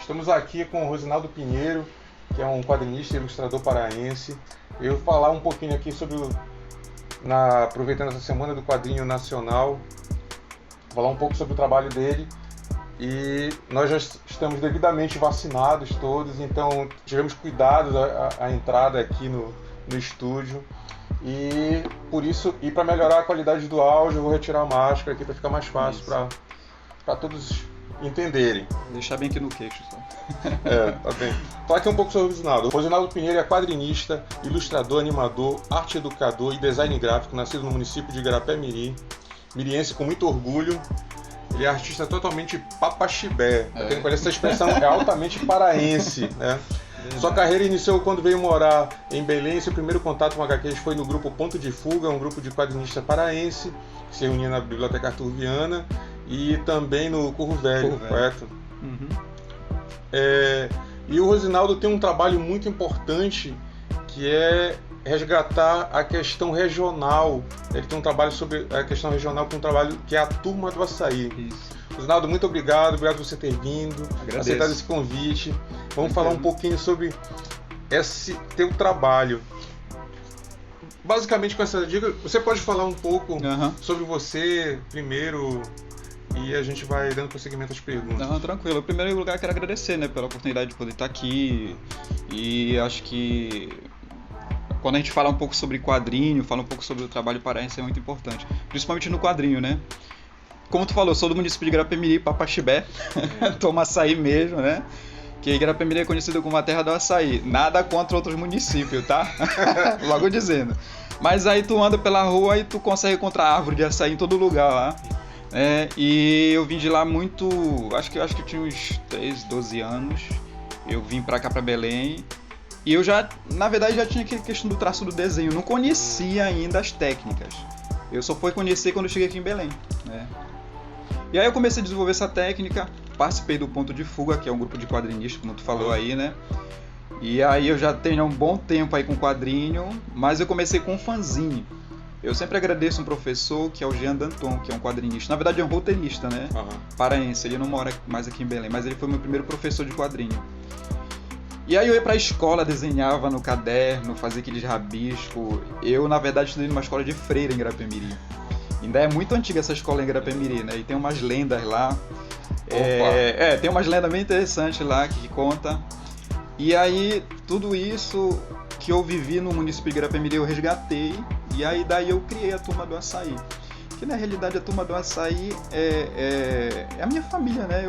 Estamos aqui com o Rosinaldo Pinheiro, que é um quadrinista e ilustrador paraense. Eu vou falar um pouquinho aqui sobre, aproveitando essa semana do quadrinho nacional, falar um pouco sobre o trabalho dele. E nós já estamos devidamente vacinados todos, então tivemos cuidados à entrada aqui no estúdio. E por isso, e para melhorar a qualidade do áudio, eu vou retirar a máscara aqui para ficar mais fácil para todos entenderem. Deixar bem aqui no queixo só. Tá bem. Falar aqui um pouco sobre o Rosinaldo. O Rosinaldo Pinheiro é quadrinista, ilustrador, animador, arte educador e design gráfico, nascido no município de Igarapé-Miri, miriense com muito orgulho. Ele é artista totalmente papaxibé. Pra quem não conhece essa expressão, é altamente paraense, né? Sua carreira iniciou quando veio morar em Belém. Seu primeiro contato com HQs foi no grupo Ponto de Fuga, um grupo de quadrinistas paraense, que se reunia na Biblioteca Arthur Viana e também no Curro Velho, correto? Uhum. E o Rosinaldo tem um trabalho muito importante, que é resgatar a questão regional. Ele tem um trabalho sobre a questão regional, com um trabalho que é a Turma do Açaí. Isso. Rosinaldo, muito obrigado por você ter vindo, aceitado esse convite. Vamos falar um pouquinho sobre esse teu trabalho. Basicamente, com essa dica, você pode falar um pouco sobre você primeiro e a gente vai dando prosseguimento às perguntas. Não, tranquilo. Em primeiro lugar, quero agradecer, pela oportunidade de poder estar aqui. E acho que quando a gente fala um pouco sobre quadrinho, fala um pouco sobre o trabalho paraense, é muito importante. Principalmente no quadrinho, né? Como tu falou, sou do município de Igarapé-Miri, Papaxibé, toma açaí mesmo, né? Que Igarapé-Miri é conhecido como a terra do açaí. Nada contra outros municípios, tá? Logo dizendo. Mas aí tu anda pela rua e tu consegue encontrar árvore de açaí em todo lugar lá. E eu vim de lá muito... Acho que eu tinha uns 13, 12 anos. Eu vim pra cá, pra Belém. E eu já, na verdade, já tinha aquela questão do traço do desenho. Eu não conhecia ainda as técnicas. Eu só fui conhecer quando eu cheguei aqui em Belém, né? E aí eu comecei a desenvolver essa técnica, participei do Ponto de Fuga, que é um grupo de quadrinistas, como tu falou aí, né? E aí eu já tenho um bom tempo aí com quadrinho, mas eu comecei com um fanzine. Eu sempre agradeço um professor, que é o Jean Danton, que é um quadrinista. Na verdade é um roteirista, né? Paraense, ele não mora mais aqui em Belém, mas ele foi meu primeiro professor de quadrinho. E aí eu ia pra escola, desenhava no caderno, fazia aqueles rabiscos. Eu, na verdade, estudei numa escola de freira em Igarapé-Miri. Ainda é muito antiga essa escola em Igarapé-Miri, né? E tem umas lendas lá. Tem umas lendas bem interessantes lá que conta. E aí, tudo isso que eu vivi no município de Igarapé-Miri eu resgatei. E aí, daí eu criei a Turma do Açaí. Que na realidade a Turma do Açaí é a minha família, né?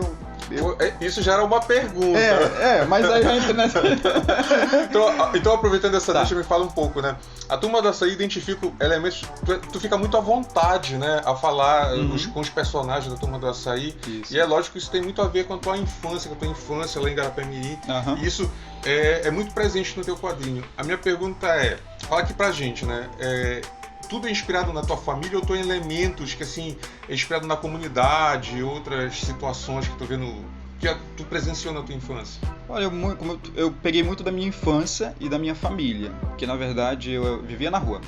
Isso já era uma pergunta. Mas aí já entra nessa... então aproveitando essa deixa, me fala um pouco, né? A Turma do Açaí identifica elementos... Tu fica muito à vontade, né? A falar com os personagens da Turma do Açaí. Isso. E é lógico que isso tem muito a ver com a tua infância lá em Igarapé-Miri. E isso é muito presente no teu quadrinho. A minha pergunta fala aqui pra gente, né? Tudo é inspirado na tua família ou tu elementos que assim é inspirado na comunidade, outras situações que tu vê que tu presenciou na tua infância? Olha, eu peguei muito da minha infância e da minha família, porque na verdade eu vivia na rua,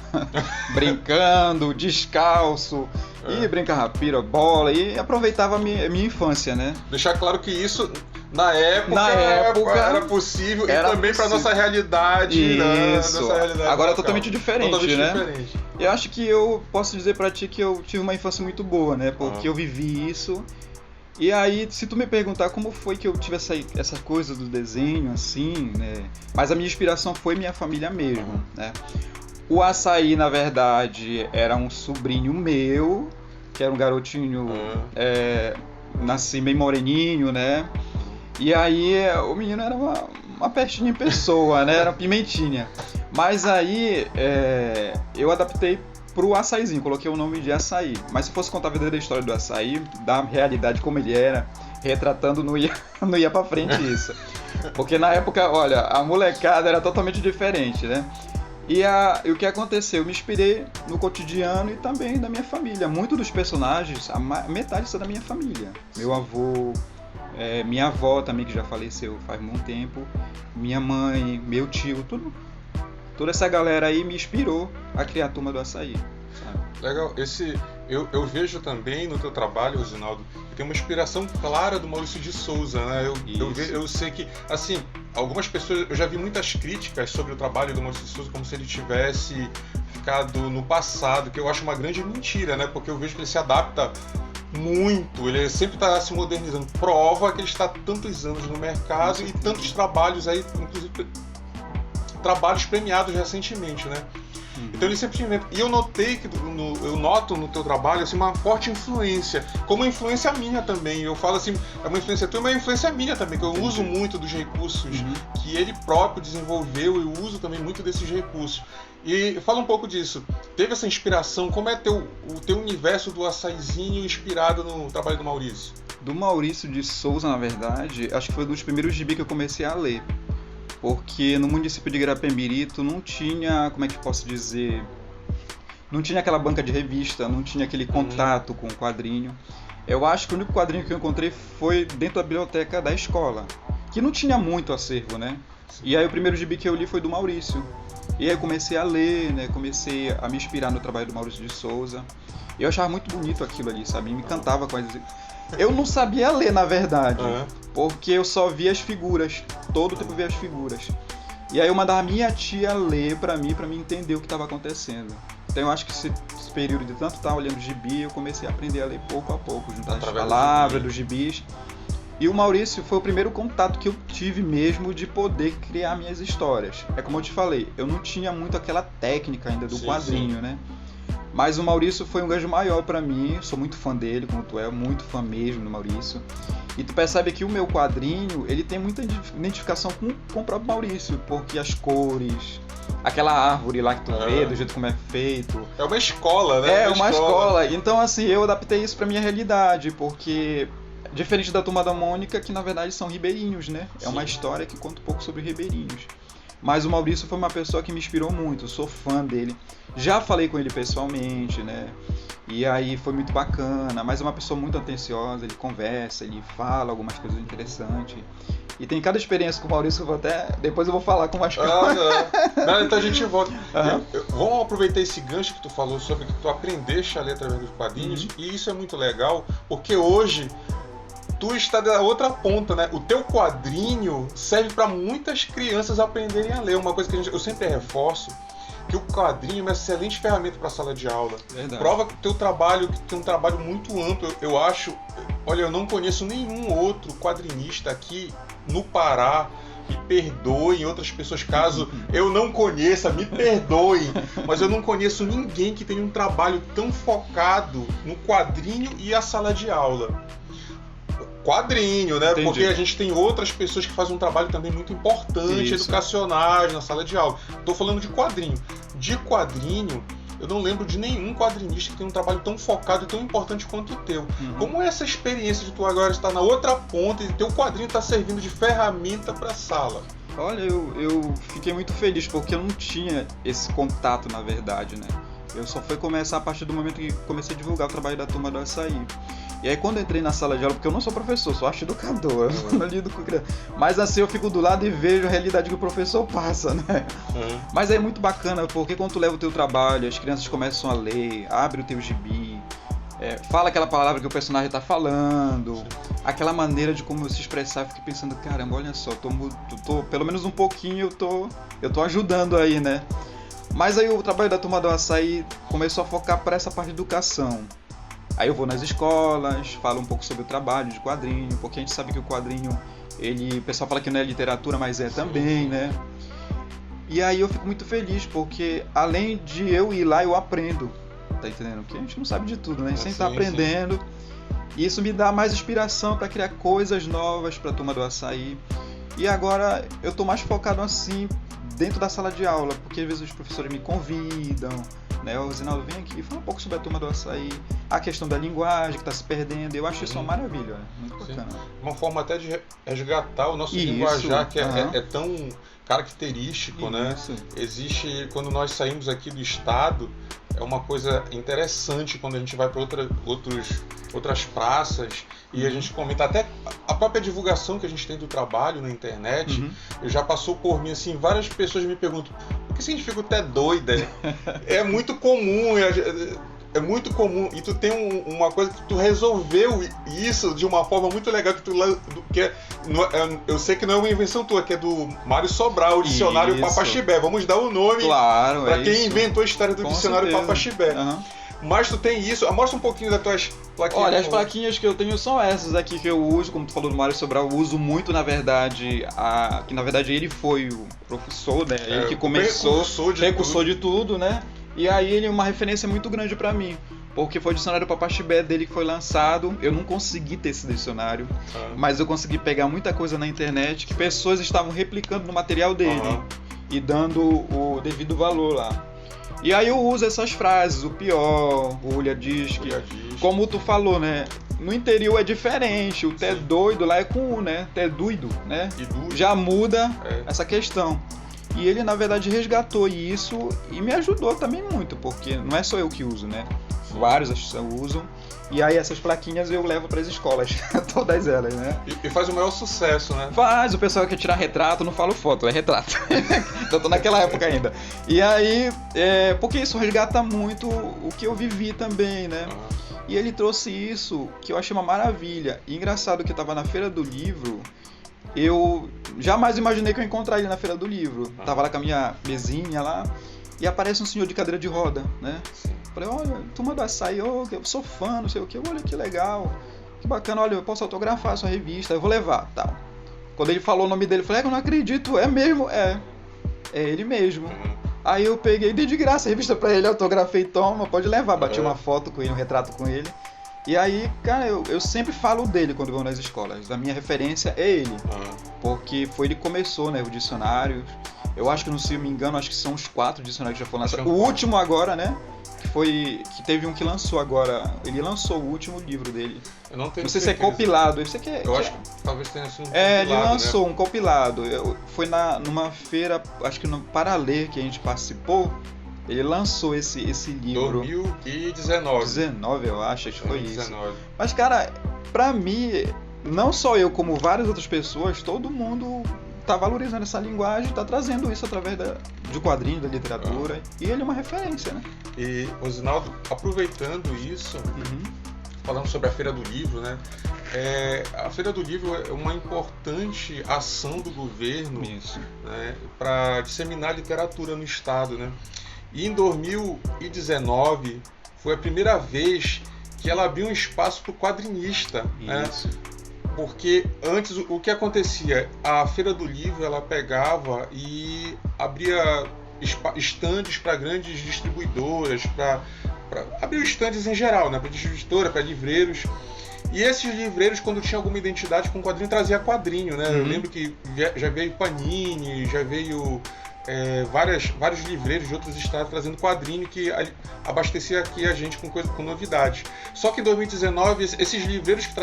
brincando, descalço, e brincava pira, bola, e aproveitava a minha infância, né? Deixar claro que isso na época era possível e também para nossa realidade. Isso. Nossa realidade agora é totalmente diferente, né? Eu acho que eu posso dizer para ti que eu tive uma infância muito boa, né? Porque eu vivi isso. E aí, se tu me perguntar como foi que eu tive essa coisa do desenho, assim, né? Mas a minha inspiração foi minha família mesmo, né? O Açaí, na verdade, era um sobrinho meu, que era um garotinho, nasci bem moreninho, né? E aí, o menino era uma pestinha em pessoa, né? Era uma pimentinha. Mas aí, eu adaptei pro açaizinho, coloquei o nome de Açaí. Mas se fosse contar a verdadeira história do Açaí, da realidade como ele era, retratando, não ia pra frente isso. Porque na época, olha, a molecada era totalmente diferente, né? E o que aconteceu? Eu me inspirei no cotidiano e também da minha família. Muitos dos personagens, a metade são da minha família. Meu avô, minha avó também, que já faleceu faz muito tempo, minha mãe, meu tio, toda essa galera aí me inspirou a criar a Turma do Açaí. Legal, Eu vejo também no teu trabalho, Rosinaldo, que tem uma inspiração clara do Maurício de Souza, né? Eu sei que, assim, algumas pessoas, eu já vi muitas críticas sobre o trabalho do Maurício de Souza como se ele tivesse ficado no passado, que eu acho uma grande mentira, né? Porque eu vejo que ele se adapta muito, ele sempre está se modernizando. Prova que ele está há tantos anos no mercado e tantos trabalhos aí, inclusive trabalhos premiados recentemente, né? Então ele sempre inventa. E eu notei que eu noto no teu trabalho assim, uma forte influência, como uma influência minha também. Eu falo assim, é uma influência tua, mas é uma influência minha também, que eu uso muito dos recursos que ele próprio desenvolveu, eu uso também muito desses recursos. E fala um pouco disso. Teve essa inspiração? Como é o teu universo do açaizinho inspirado no trabalho do Maurício? Do Maurício de Souza, na verdade, acho que foi um dos primeiros gibi que eu comecei a ler. Porque no município de Guirapé-Miri não tinha, como é que eu posso dizer, não tinha aquela banca de revista, não tinha aquele contato com o quadrinho. Eu acho que o único quadrinho que eu encontrei foi dentro da biblioteca da escola, que não tinha muito acervo, né? E aí o primeiro gibi que eu li foi do Maurício. E aí eu comecei a ler, né? Comecei a me inspirar no trabalho do Maurício de Souza. E eu achava muito bonito aquilo ali, sabe? Me encantava com as... Eu não sabia ler, na verdade, porque eu só via as figuras, todo tempo via as figuras. E aí eu mandava minha tia ler pra mim entender o que estava acontecendo. Então eu acho que esse período de tanto estar olhando gibi, eu comecei a aprender a ler pouco a pouco, juntar as palavras dos gibis. E o Maurício foi o primeiro contato que eu tive mesmo de poder criar minhas histórias. É como eu te falei, eu não tinha muito aquela técnica ainda do quadrinho, né? Mas o Maurício foi um gancho maior pra mim, sou muito fã dele, como tu é, muito fã mesmo do Maurício. E tu percebe que o meu quadrinho, ele tem muita identificação com o próprio Maurício, porque as cores, aquela árvore lá que tu vê, do jeito como é feito. É uma escola, né? É uma escola. Então assim, eu adaptei isso pra minha realidade, porque... Diferente da Turma da Mônica, que na verdade são ribeirinhos, né? É uma história que conta um pouco sobre ribeirinhos. Mas o Maurício foi uma pessoa que me inspirou muito, eu sou fã dele. Já falei com ele pessoalmente, né? E aí foi muito bacana, mas é uma pessoa muito atenciosa, ele conversa, ele fala algumas coisas interessantes. E tem cada experiência com o Maurício que eu vou até... Depois eu vou falar com mais calma. Não, então a gente volta. Vamos aproveitar esse gancho que tu falou sobre que tu aprendeste a ler através dos quadrinhos. E isso é muito legal, porque hoje... Tu está da outra ponta, né? O teu quadrinho serve para muitas crianças aprenderem a ler. Uma coisa que eu sempre reforço, que o quadrinho é uma excelente ferramenta para a sala de aula. Verdade. Prova que o teu trabalho, que tem um trabalho muito amplo. Eu acho, olha, eu não conheço nenhum outro quadrinista aqui no Pará. Me perdoem outras pessoas, caso eu não conheça, me perdoem, mas eu não conheço ninguém que tenha um trabalho tão focado no quadrinho e a sala de aula. Quadrinho, né? Entendi. Porque a gente tem outras pessoas que fazem um trabalho também muito importante, educacionais, na sala de aula. Estou falando de quadrinho. De quadrinho, eu não lembro de nenhum quadrinista que tem um trabalho tão focado e tão importante quanto o teu. Como é essa experiência de tu agora estar na outra ponta e teu quadrinho está servindo de ferramenta para a sala? Olha, eu fiquei muito feliz porque eu não tinha esse contato, na verdade, né? Eu só fui começar a partir do momento que comecei a divulgar o trabalho da Turma do Açaí. E aí quando eu entrei na sala de aula, porque eu não sou professor, sou arte educador, eu não lido com criança. Mas assim eu fico do lado e vejo a realidade que o professor passa, né? Mas é muito bacana, porque quando tu leva o teu trabalho, as crianças começam a ler, abre o teu gibi, fala aquela palavra que o personagem tá falando, aquela maneira de como se expressar, eu fiquei pensando, caramba, olha só, tô pelo menos um pouquinho eu tô ajudando aí, né? Mas aí o trabalho da Turma do Açaí começou a focar para essa parte de educação. Aí eu vou nas escolas, falo um pouco sobre o trabalho de quadrinho, porque a gente sabe que o quadrinho, o pessoal fala que não é literatura, mas é também, né? E aí eu fico muito feliz, porque além de eu ir lá, eu aprendo, tá entendendo? Porque a gente não sabe de tudo, né? A gente sempre tá aprendendo. E isso me dá mais inspiração para criar coisas novas para a Turma do Açaí. E agora eu tô mais focado assim, dentro da sala de aula, porque às vezes os professores me convidam, né? O Rosinaldo, vem aqui, fala um pouco sobre a Turma do Açaí, a questão da linguagem que está se perdendo, eu acho isso uma maravilha, né? Muito bacana. Uma forma até de resgatar o nosso linguajar, que é tão característico, né? Existe, quando nós saímos aqui do estado, é uma coisa interessante quando a gente vai para outras praças e a gente comenta, até a própria divulgação que a gente tem do trabalho na internet, já passou por mim, assim, várias pessoas me perguntam, o que significa o té doida? É muito comum, é muito comum, e tu tem uma coisa que tu resolveu isso de uma forma muito legal, eu sei que não é uma invenção tua, que é do Mário Sobral, o dicionário Papaxibé. Vamos dar o nome para quem inventou a história do dicionário Papaxibé. Mas tu tem isso, mostra um pouquinho das tuas plaquinhas. Olha, as plaquinhas que eu tenho são essas aqui que eu uso, como tu falou do Mário Sobral, eu uso muito, na verdade, que na verdade ele foi o professor, né? Ele que começou, precursor de tudo, né? E aí ele é uma referência muito grande pra mim, porque foi o dicionário Papaxibé dele que foi lançado. Eu não consegui ter esse dicionário, mas eu consegui pegar muita coisa na internet que pessoas estavam replicando no material dele e dando o devido valor lá. E aí eu uso essas frases, o pior, o olhadisque, como tu falou, né? No interior é diferente, o té doido lá é com U, né? Té doido, né? Já muda essa questão. E ele, na verdade, resgatou isso e me ajudou também muito, porque não é só eu que uso, né? Vários usam. E aí essas plaquinhas eu levo para as escolas, todas elas, né? E faz o maior sucesso, né? Faz, o pessoal quer tirar retrato, não falo foto, é retrato. Então tô naquela época ainda. E aí, porque isso resgata muito o que eu vivi também, né? E ele trouxe isso, que eu achei uma maravilha. E engraçado que eu tava na Feira do Livro, eu jamais imaginei que eu ia encontrar ele na Feira do Livro. Tava lá com a minha mesinha lá, e aparece um senhor de cadeira de roda, né? Falei, olha, turma do açaí, eu sou fã, não sei o que, olha que legal, que bacana, olha, eu posso autografar a sua revista, eu vou levar, tal. Quando ele falou o nome dele, eu falei, eu não acredito, é mesmo, é ele mesmo. Aí eu peguei, dei de graça a revista pra ele, autografei, toma, pode levar, bati uma foto com ele, um retrato com ele. E aí, cara, eu sempre falo dele quando vou nas escolas, a minha referência é ele, porque foi ele que começou, né, o dicionário. Eu acho que, se eu me engano, acho que são os 4 dicionários que já foram lançados. O último agora, né? Que teve um que lançou agora. Ele lançou o último livro dele. Eu não sei se é compilado. Eu acho que talvez tenha sido um compilado. Ele lançou, né? Um compilado. Foi numa feira, acho que no Paraler que a gente participou. Ele lançou esse livro. 2019. 19, eu acho que foi 19. Isso. Mas, cara, pra mim, não só eu, como várias outras pessoas, todo mundo tá valorizando essa linguagem, tá trazendo isso através de quadrinhos, da literatura, e ele é uma referência, né? E, Rosinaldo, aproveitando isso, falando sobre a Feira do Livro, né? A Feira do Livro é uma importante ação do governo, né, para disseminar literatura no estado, né? E em 2019 foi a primeira vez que ela abriu um espaço para o quadrinista, né? Porque antes o que acontecia? A Feira do Livro ela pegava e abria estandes para grandes distribuidoras, para abrir estandes em geral, né? Para distribuidora, para livreiros. E esses livreiros, quando tinham alguma identidade com quadrinho, trazia quadrinho, né? Eu lembro que já veio Panini, já veio vários livreiros de outros estados trazendo quadrinho que abastecia aqui a gente com novidades. Só que em 2019, esses livreiros que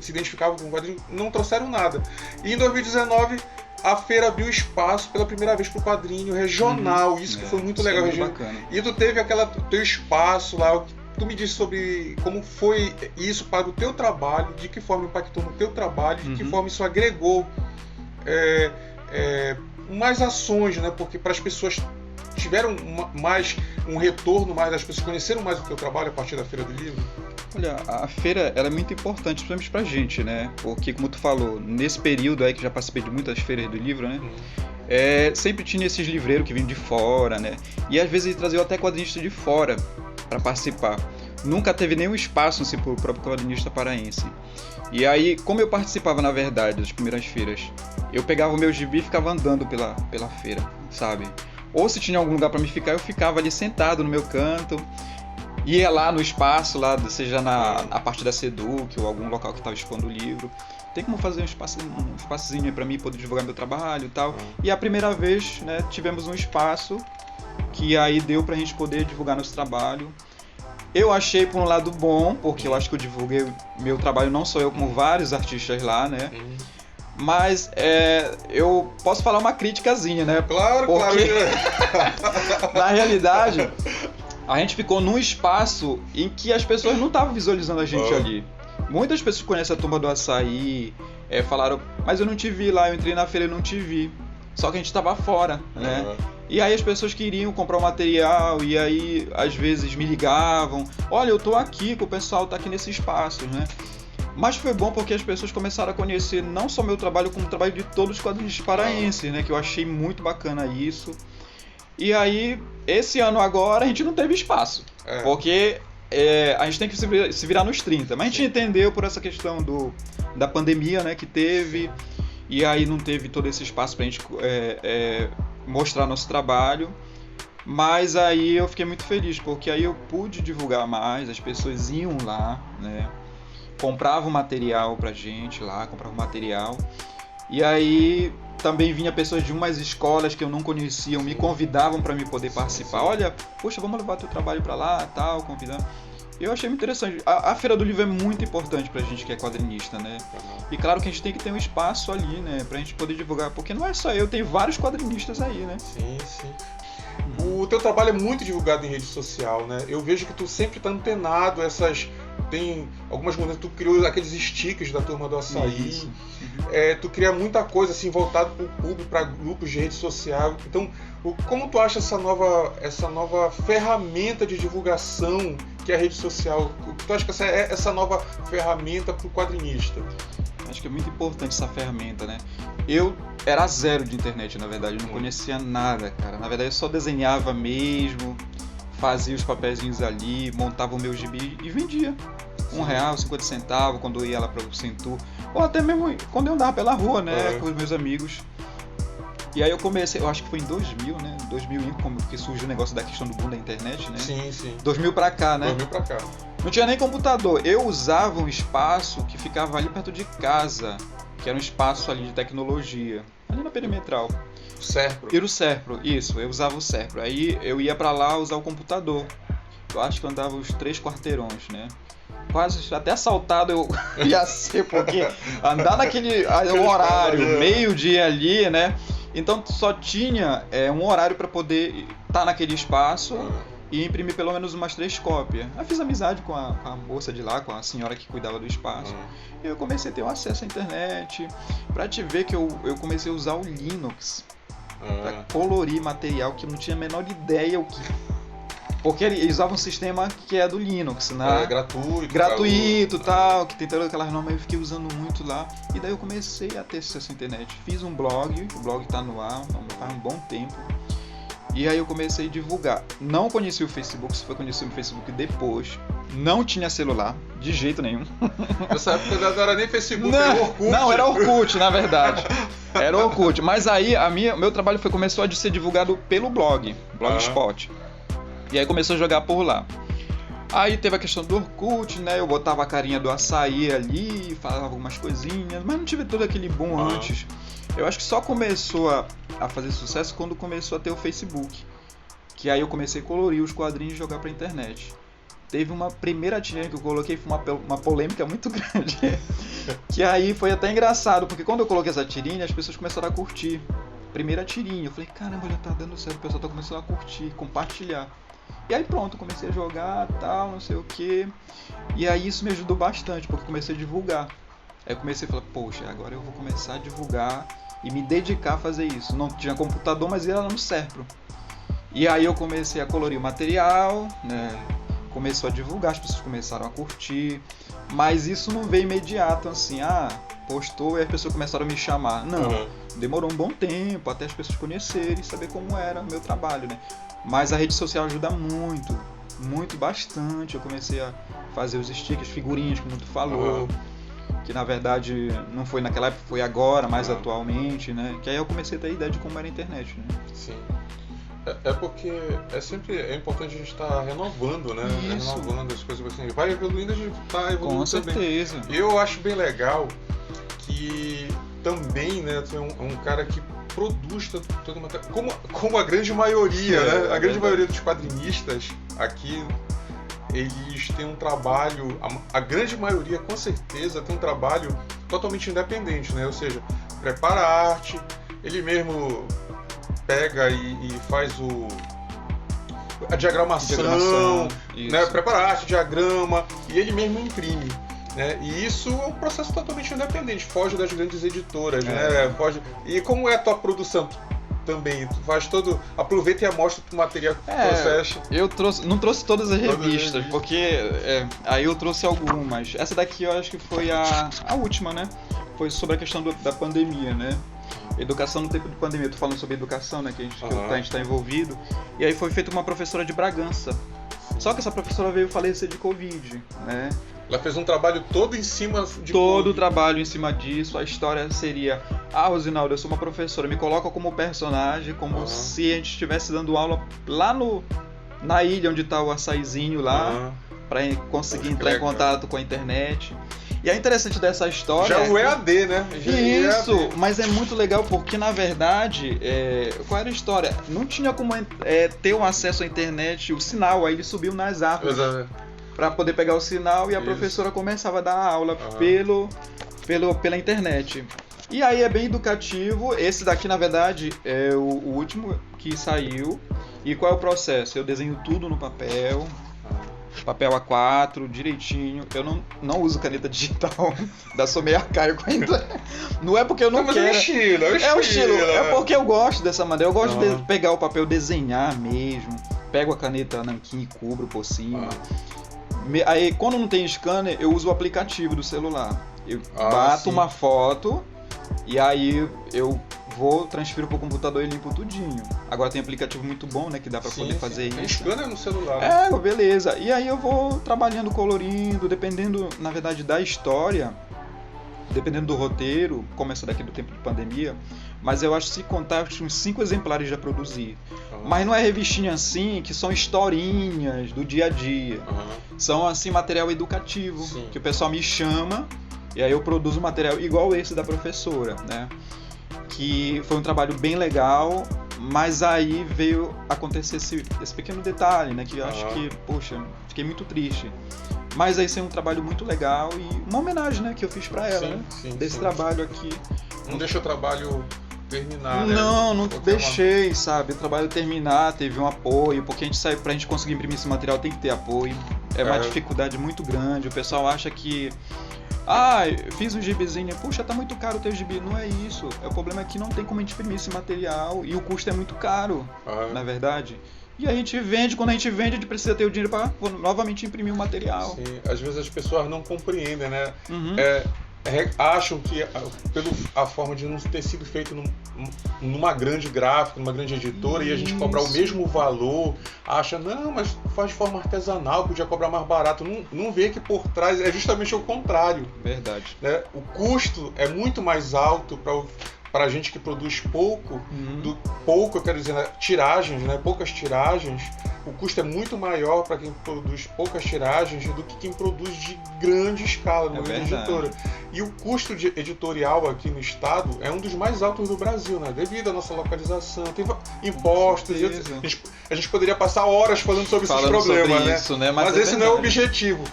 se identificavam com quadrinho não trouxeram nada. E em 2019, a feira abriu espaço pela primeira vez para o quadrinho regional. Isso que foi muito legal. Bacana. E tu teve teu espaço lá. Tu me disse sobre como foi isso para o teu trabalho, de que forma impactou no teu trabalho, de que forma isso agregou mais ações, né? Porque para as pessoas tiveram mais um retorno, as pessoas conheceram mais o teu trabalho a partir da Feira do Livro. Olha, a feira ela é muito importante, principalmente pra gente, né? Porque, como tu falou, nesse período aí que já participei de muitas feiras do livro, né? Sempre tinha esses livreiros que vinham de fora, né? E às vezes eles traziam até quadrinistas de fora para participar. Nunca teve nenhum espaço assim, pro próprio quadrinista paraense. E aí, como eu participava, na verdade, das primeiras feiras, eu pegava o meu gibi e ficava andando pela feira, sabe? Ou se tinha algum lugar para me ficar, eu ficava ali sentado no meu canto, ia lá no espaço, lá, seja na parte da Seduc ou algum local que estava expondo o livro. Tem como fazer um espaçozinho para mim poder divulgar meu trabalho e tal. E a primeira vez, né, tivemos um espaço que aí deu pra gente poder divulgar nosso trabalho. Eu achei por um lado bom, porque eu acho que eu divulguei meu trabalho, não só eu, como vários artistas lá, né? Mas eu posso falar uma criticazinha, né? Claro, porque, claro. Na realidade, a gente ficou num espaço em que as pessoas não estavam visualizando a gente ali. Muitas pessoas conhecem a Turma do Açaí, falaram, mas eu não te vi lá, eu entrei na feira e não te vi. Só que a gente estava fora, né? E aí as pessoas queriam comprar o material e aí às vezes me ligavam, olha, eu tô aqui, que o pessoal tá aqui nesse espaço, né? Mas foi bom porque as pessoas começaram a conhecer não só meu trabalho, como o trabalho de todos os quadrinistas paraenses, né? Que eu achei muito bacana isso. E aí, esse ano agora, a gente não teve espaço, porque a gente tem que se virar nos 30. Mas a gente entendeu por essa questão da pandemia, né, que teve, e aí não teve todo esse espaço pra gente mostrar nosso trabalho. Mas aí eu fiquei muito feliz, porque aí eu pude divulgar mais, as pessoas iam lá, né, compravam material pra gente lá, e aí também vinha pessoas de umas escolas que eu não conhecia, me convidavam para me poder participar. Olha, poxa, vamos levar teu trabalho para lá, tal, convidando. Eu achei muito interessante. A Feira do Livro é muito importante pra gente que é quadrinista, né? E claro que a gente tem que ter um espaço ali, né, pra gente poder divulgar, porque não é só eu, tem vários quadrinistas aí, né? Sim. O teu trabalho é muito divulgado em rede social, né? Eu vejo que tu sempre tá antenado, tem algumas mudanças, tu criou aqueles stickers da Turma do Açaí, tu cria muita coisa assim voltado para o público, para grupos de rede social. Então, como tu acha essa nova ferramenta de divulgação que é a rede social? Tu acha que essa nova ferramenta para o quadrinista? Acho que é muito importante essa ferramenta, né? Eu era zero de internet, na verdade, eu não conhecia nada, cara. Na verdade, eu só desenhava mesmo, fazia os papeizinhos ali, montava o meu gibi e vendia. R$1, 50 centavos, quando eu ia lá para o Centur, ou até mesmo quando eu andava pela rua, né, com os meus amigos. E aí eu comecei, eu acho que foi em 2000, né, 2001, como que surgiu o negócio da questão do boom da internet, né? Sim. 2000 pra cá, né? 2000 pra cá. Não tinha nem computador, eu usava um espaço que ficava ali perto de casa, que era um espaço ali de tecnologia, ali na Perimetral. Serpro. Era o Serpro, isso, eu usava o Serpro. Aí eu ia pra lá usar o computador. Eu acho que eu andava os 3 quarteirões, né? Quase até assaltado eu ia ser, porque andar naquele horário, meio-dia ali, né? Então só tinha um horário para poder estar naquele espaço e imprimir pelo menos umas 3 cópias. Eu fiz amizade com a moça de lá, com a senhora que cuidava do espaço. E eu comecei a ter um acesso à internet. Pra te ver que eu comecei a usar o Linux para colorir material que eu não tinha a menor ideia o que. Porque eles usavam um sistema que é do Linux, né? Gratuito e tal, que tem todas aquelas normas, eu fiquei usando muito lá. E daí eu comecei a ter acesso à internet. Fiz um blog, o blog tá no ar, faz um bom tempo. E aí eu comecei a divulgar. Não conheci o Facebook, só foi conhecer o Facebook depois. Não tinha celular, de jeito nenhum. Nessa época não era nem Facebook, era Orkut. Não, era Orkut, na verdade. Era Orkut. Mas aí meu trabalho começou a ser divulgado pelo Blogspot. E aí começou a jogar por lá. Aí teve a questão do Orkut, né? Eu botava a carinha do açaí ali, falava algumas coisinhas, mas não tive todo aquele boom antes. Eu acho que só começou a fazer sucesso quando começou a ter o Facebook. Que aí eu comecei a colorir os quadrinhos e jogar pra internet. Teve uma primeira tirinha que eu coloquei, foi uma polêmica muito grande. Que aí foi até engraçado, porque quando eu coloquei essa tirinha, as pessoas começaram a curtir. Primeira tirinha, eu falei, caramba, já tá dando certo, o pessoal tá começando a curtir, compartilhar. E aí pronto, comecei a jogar, tal, não sei o que. E aí isso me ajudou bastante, porque comecei a divulgar. Aí eu comecei a falar, poxa, agora eu vou começar a divulgar e me dedicar a fazer isso. Não tinha computador, mas ia lá no Serpro. E aí eu comecei a colorir o material, né? Começou a divulgar, as pessoas começaram a curtir. Mas isso não veio imediato, assim, postou e as pessoas começaram a me chamar. Não, demorou um bom tempo até as pessoas conhecerem e saber como era o meu trabalho, né? Mas a rede social ajuda muito, bastante. Eu comecei a fazer os stickers, figurinhas, como tu falou, que na verdade não foi naquela época, foi agora, mais atualmente, né? Que aí eu comecei a ter a ideia de como era a internet, né? Sim. É porque é importante a gente estar renovando, né? Isso. Renovando as coisas assim. Vai evoluindo, a gente tá evoluindo. Com certeza. Também. Eu acho bem legal que também, né, tem um cara que produz toda uma... Como a grande maioria, né? A grande maioria dos quadrinistas aqui, eles têm um trabalho... A grande maioria, com certeza, tem um trabalho totalmente independente, né? Ou seja, prepara a arte, ele mesmo pega e faz a diagramação, né? Prepara a arte, diagrama, e ele mesmo imprime. Né? E isso é um processo totalmente independente, foge das grandes editoras, né? E como é a tua produção? também? Tu faz todo... Aproveita e amostra o material que tu trouxeste. Eu não trouxe todas as revistas, porque aí eu trouxe algumas. Essa daqui eu acho que foi a última, né? Foi sobre a questão da pandemia, né? Educação no tempo de pandemia. Eu tô falando sobre educação, né? Que a gente tá envolvido. E aí foi feita uma professora de Bragança. Só que essa professora veio falecer de Covid, né? Ela fez um trabalho todo em cima de todo o trabalho em cima disso. A história seria: Rosinaldo, eu sou uma professora, me coloca como personagem, como se a gente estivesse dando aula lá na ilha onde está o açaizinho lá, para conseguir entrar em contato com a internet. E é interessante dessa história... Já o EAD, né? Isso, EAD. Mas é muito legal porque, na verdade, qual era a história? Não tinha como ter um acesso à internet, o sinal, aí ele subiu nas árvores para poder pegar o sinal e a professora começava a dar aula pela internet. E aí é bem educativo. Esse daqui, na verdade, é o último que saiu. E qual é o processo? Eu desenho tudo no papel A4, direitinho. Eu não uso caneta digital, sou meio arcaico ainda. Não é porque eu não quero. É o estilo. É porque eu gosto dessa maneira. Eu gosto de pegar o papel, desenhar mesmo. Pego a caneta nanquim e cubro por cima. Aí, quando não tem scanner, eu uso o aplicativo do celular. Eu bato uma foto e aí eu transfiro pro computador e limpo tudinho. Agora tem aplicativo muito bom, né, que dá pra poder fazer isso. Tem scanner no celular. Beleza. E aí eu vou trabalhando, colorindo, dependendo, na verdade, da história, dependendo do roteiro, como essa daqui do tempo de pandemia, mas eu acho que se contar, uns 5 exemplares já produzi. Mas não é revistinha assim, que são historinhas do dia a dia. São, assim, material educativo, que o pessoal me chama, e aí eu produzo material igual esse da professora, né? Que foi um trabalho bem legal, mas aí veio acontecer esse pequeno detalhe, né? Que eu acho que, poxa, fiquei muito triste. Mas aí saiu um trabalho muito legal e uma homenagem, né, que eu fiz pra ela, né? Desse trabalho aqui. Não deixou o trabalho terminar, né? Não deixei, sabe? O trabalho terminar, teve um apoio, porque pra gente conseguir imprimir esse material tem que ter apoio. É uma dificuldade muito grande, o pessoal acha que... eu fiz um gibizinho, puxa, tá muito caro o teu gibi. Não é isso, o problema é que não tem como a gente imprimir esse material e o custo é muito caro, na verdade. E a gente vende, quando a gente vende, a gente precisa ter o dinheiro para novamente imprimir o material. Sim, às vezes as pessoas não compreendem, né? Acham que pela forma de não ter sido feito numa grande gráfica, numa grande editora, e a gente cobrar o mesmo valor, acha, não, mas faz de forma artesanal, podia cobrar mais barato. Não vê que por trás é justamente o contrário. Verdade. Né? O custo é muito mais alto para a gente que produz pouco, eu quero dizer, né, tiragens, né, poucas tiragens. O custo é muito maior para quem produz poucas tiragens do que quem produz de grande escala, numa grande editora. E o custo editorial aqui no estado é um dos mais altos do Brasil, né? Devido à nossa localização, tem impostos. A gente poderia passar horas falando sobre esses problemas, sobre né? Mas esse não é o objetivo.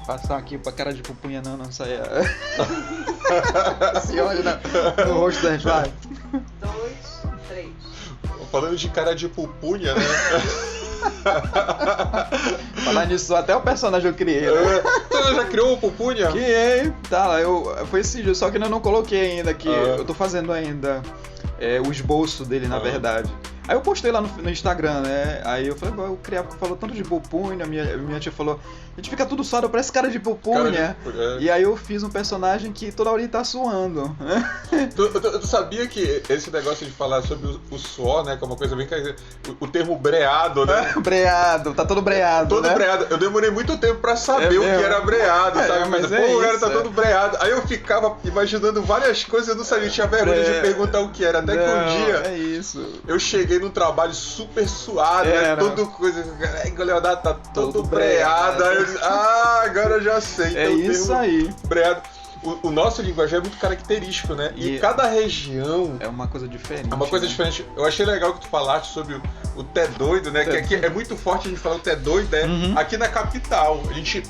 Passar aqui pra cara de pupunha não saia. Se olha no rosto da gente, vai. 2, 3. Falando de cara de pupunha, né? Falar nisso, até o personagem eu criei, né? Você já criou o pupunha? Criei, tá lá, foi esse dia, só que eu não coloquei ainda aqui. Eu tô fazendo ainda o esboço dele, na verdade. Aí eu postei lá no Instagram, né? Aí eu falei, eu criar, porque falou tanto de pupunha, minha tia falou, a gente fica tudo suado, parece cara de pupunha. E aí eu fiz um personagem que toda hora ele tá suando. Tu sabia que esse negócio de falar sobre o suor, né? Que é uma coisa bem... O termo breado, né? Breado, tá todo breado, todo, né? Breado. Eu demorei muito tempo pra saber o que era breado, sabe? Mas o cara tá todo breado. Aí eu ficava imaginando várias coisas, eu não sabia, tinha vergonha de perguntar o que era. Até que um dia eu cheguei num trabalho super suado, né? Todo coisa. Leonardo tá todo breado. Aí eu disse, agora eu já sei. É então, isso aí. Breado. O nosso linguajar é muito característico, né? E cada região... É uma coisa diferente. É uma coisa diferente. Eu achei legal que tu falaste sobre o té doido, né? Que aqui é muito forte a gente falar o té doido, né? Aqui na capital. A gente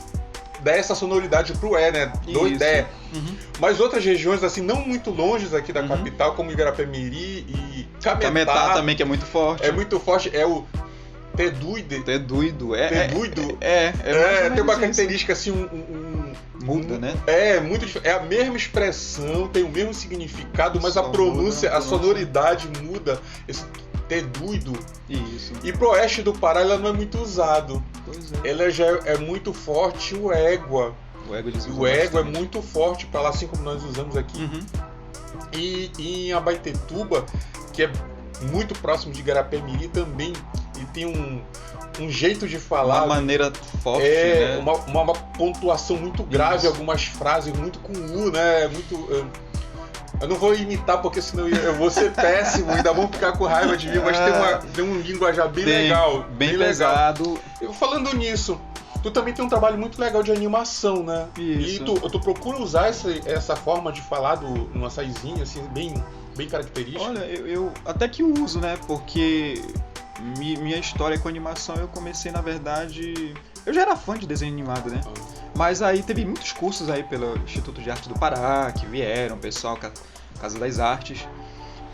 dá essa sonoridade pro né? Doidé. Mas outras regiões, assim, não muito longe aqui da capital, como Igarapé-Miri e Cametá também, que é muito forte. É muito forte. É o Teduide. Teduido. Teduido. Tem uma característica, assim, um muda, né? É a mesma expressão, tem o mesmo significado, mas Só a pronúncia, muda, a sonoridade muda. Esse teduido. Isso. E pro oeste do Pará ela não é muito usado. Pois é. Ela já é muito forte o égua. O égua eles usam O égua é bastante. muito forte para lá, assim como nós usamos aqui. Uhum. E em Abaetetuba, que é muito próximo de Garapé-Miri também, e tem um jeito de falar. Uma maneira forte, né? uma pontuação muito grave, Isso. algumas frases muito com U, né? Eu não vou imitar porque senão eu vou ser péssimo, ainda vão ficar com raiva de mim, mas tem um linguajar bem legal. Bem pesado. Legal. Falando nisso, tu também tem um trabalho muito legal de animação, né? Isso. E tu procura usar essa forma de falar no açaizinho, assim, bem característica. Olha, eu até que uso, né? Porque minha história com animação eu comecei, na verdade... Eu já era fã de desenho animado, né? Mas aí teve muitos cursos aí pelo Instituto de Arte do Pará, que vieram, pessoal, Casa das Artes.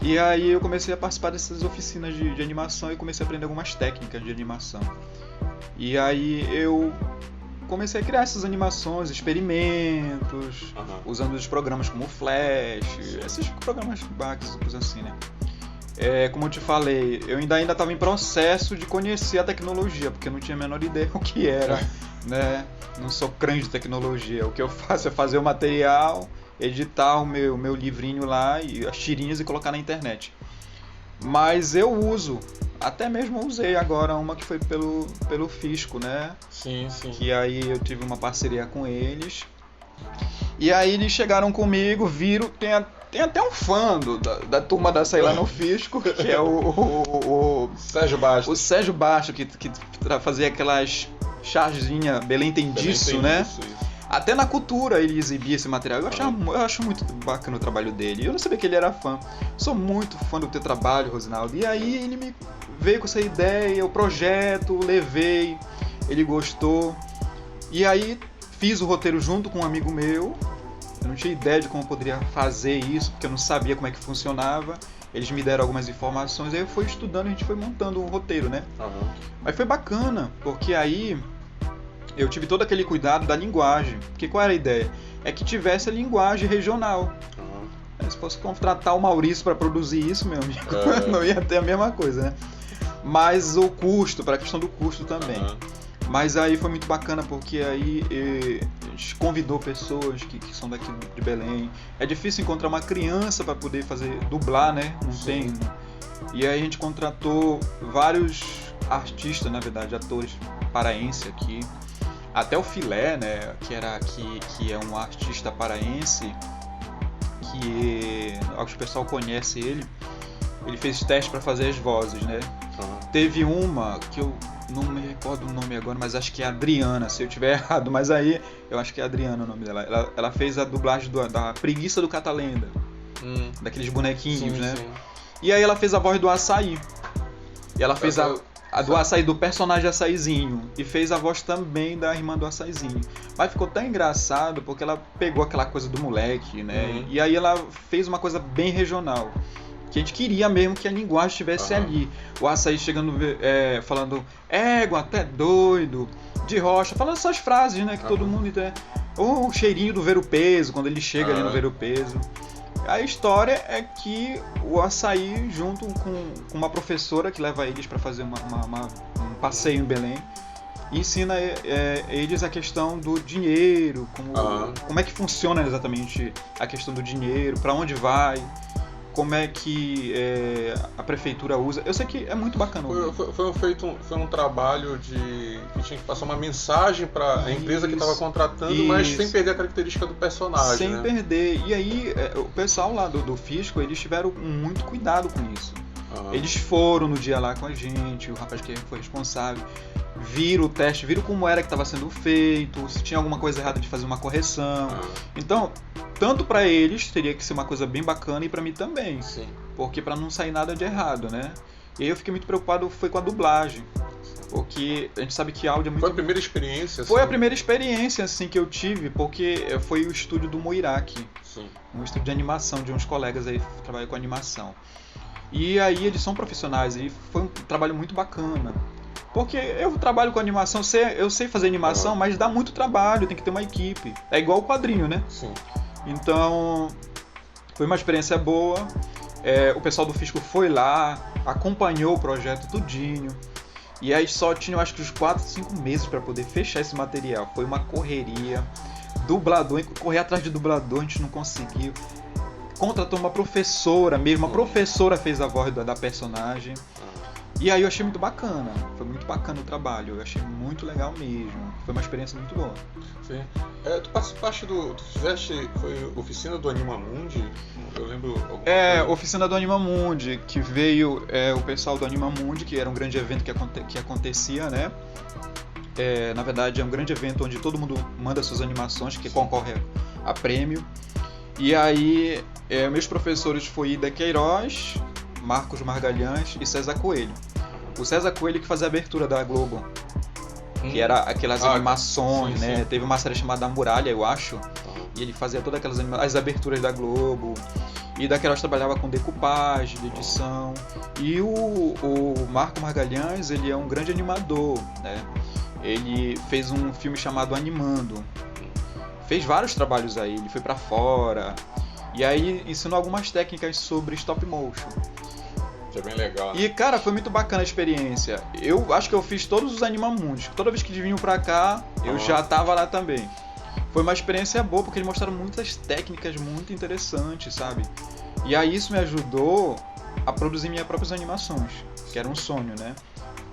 E aí eu comecei a participar dessas oficinas de animação e comecei a aprender algumas técnicas de animação. E aí eu comecei a criar essas animações, experimentos, usando os programas como o Flash, esses programas básicos assim, né? Como eu te falei, eu ainda estava em processo de conhecer a tecnologia, porque eu não tinha a menor ideia o que era, né? Não sou crente de tecnologia. O que eu faço é fazer o material, editar o meu livrinho lá, e as tirinhas e colocar na internet. Mas eu uso, até mesmo usei agora uma que foi pelo Fisco, né? Sim. Que aí eu tive uma parceria com eles. E aí eles chegaram comigo, viram, tem até um fã da turma da Açaí lá no Fisco, que é o Sérgio Bastos. O Sérgio Bastos, que fazia aquelas charginhas Belém tem disso, né? Isso. Até na cultura ele exibia esse material. Eu acho muito bacana o trabalho dele. Eu não sabia que ele era fã. Sou muito fã do teu trabalho, Rosinaldo. E aí ele me veio com essa ideia, o projeto, levei, ele gostou. E aí fiz o roteiro junto com um amigo meu. Eu não tinha ideia de como eu poderia fazer isso, porque eu não sabia como é que funcionava. Eles me deram algumas informações, aí eu fui estudando e a gente foi montando um roteiro, né? Mas foi bacana, porque aí eu tive todo aquele cuidado da linguagem. Porque qual era a ideia? É que tivesse a linguagem regional. Se fosse contratar o Maurício para produzir isso, meu amigo, não ia ter a mesma coisa, né? Mas o custo, para a questão do custo também. Mas aí foi muito bacana, porque aí a gente convidou pessoas que são daqui de Belém. É difícil encontrar uma criança para poder dublar, né? Não tem. E aí a gente contratou vários artistas, na verdade, atores paraenses aqui. Até o Filé, né? Que é um artista paraense, que acho que o pessoal conhece ele. Ele fez teste para fazer as vozes, né? Teve uma que eu não me recordo o nome agora, mas acho que é a Adriana, se eu tiver errado, mas aí eu acho que é a Adriana o nome dela. Ela fez a dublagem da Preguiça do Catalenda, daqueles bonequinhos, né? Sim. E aí ela fez a voz do Açaí. E ela fez a do Açaí, do personagem Açaizinho, e fez a voz também da irmã do Açaizinho. Mas ficou tão engraçado porque ela pegou aquela coisa do moleque, né? E aí ela fez uma coisa bem regional. Que a gente queria mesmo que a linguagem estivesse ali. O Açaí chegando, falando égua, até doido, de rocha, falando essas frases, né, que todo mundo tem. Ou o cheirinho do ver-o-peso, quando ele chega ali no ver-o-peso. A história é que o Açaí, junto com uma professora que leva eles para fazer um passeio em Belém, ensina eles a questão do dinheiro, como é que funciona exatamente a questão do dinheiro, para onde vai, como é que a prefeitura usa. Eu sei que é muito bacana. Foi um trabalho que tinha que passar uma mensagem para a empresa que estava contratando, mas sem perder a característica do personagem. Sem perder. E aí, o pessoal lá do Fisco, eles tiveram muito cuidado com isso. Eles foram no dia lá com a gente, o rapaz que foi responsável, viram o teste, viram como era que estava sendo feito, se tinha alguma coisa errada de fazer uma correção. Então, tanto para eles teria que ser uma coisa bem bacana e para mim também. Sim. Porque para não sair nada de errado, né? E aí eu fiquei muito preocupado foi com a dublagem. Porque a gente sabe que áudio é muito... Foi a primeira experiência? Assim? Foi a primeira experiência assim, que eu tive, porque foi o estúdio do Moiraki. Sim. Um estúdio de animação, de uns colegas aí que trabalham com animação. E aí eles são profissionais e foi um trabalho muito bacana. Porque eu trabalho com animação, eu sei fazer animação, mas dá muito trabalho, tem que ter uma equipe. É igual o quadrinho, né? Sim. Então, foi uma experiência boa. O pessoal do Fisco foi lá, acompanhou o projeto tudinho. E aí só tinha, acho que uns 4, 5 meses para poder fechar esse material. Foi uma correria. Dublador, correr atrás de dublador, a gente não conseguiu. Contratou uma professora mesmo, a professora fez a voz da personagem. E aí eu achei muito bacana, foi muito bacana o trabalho, eu achei muito legal mesmo, foi uma experiência muito boa. Sim. Tu participaste tu fizeste, foi oficina do Animamundi? Eu lembro alguma coisa. Oficina do Animamundi, que veio o pessoal do Animamundi, que era um grande evento que acontecia, né? Na verdade é um grande evento onde todo mundo manda suas animações, que concorre a prêmio. E aí meus professores foi Ida Queiroz, Marcos Margalhães e César Coelho. O César Coelho que fazia a abertura da Globo, que era aquelas animações, sim, né? sim. Teve uma série chamada A Muralha, eu acho, e ele fazia todas aquelas as aberturas da Globo. E da Queiroz trabalhava com decupagem, de edição. E o Marco Margalhães, ele é um grande animador, né? Ele fez um filme chamado Animando. Fez vários trabalhos aí, ele foi pra fora. E aí ensinou algumas técnicas sobre stop motion. Que é bem legal. E cara, foi muito bacana a experiência. Eu acho que eu fiz todos os Animamundos. Toda vez que vinham pra cá, eu já tava lá também. Foi uma experiência boa, porque eles mostraram muitas técnicas muito interessantes, sabe? E aí isso me ajudou a produzir minhas próprias animações, que era um sonho, né?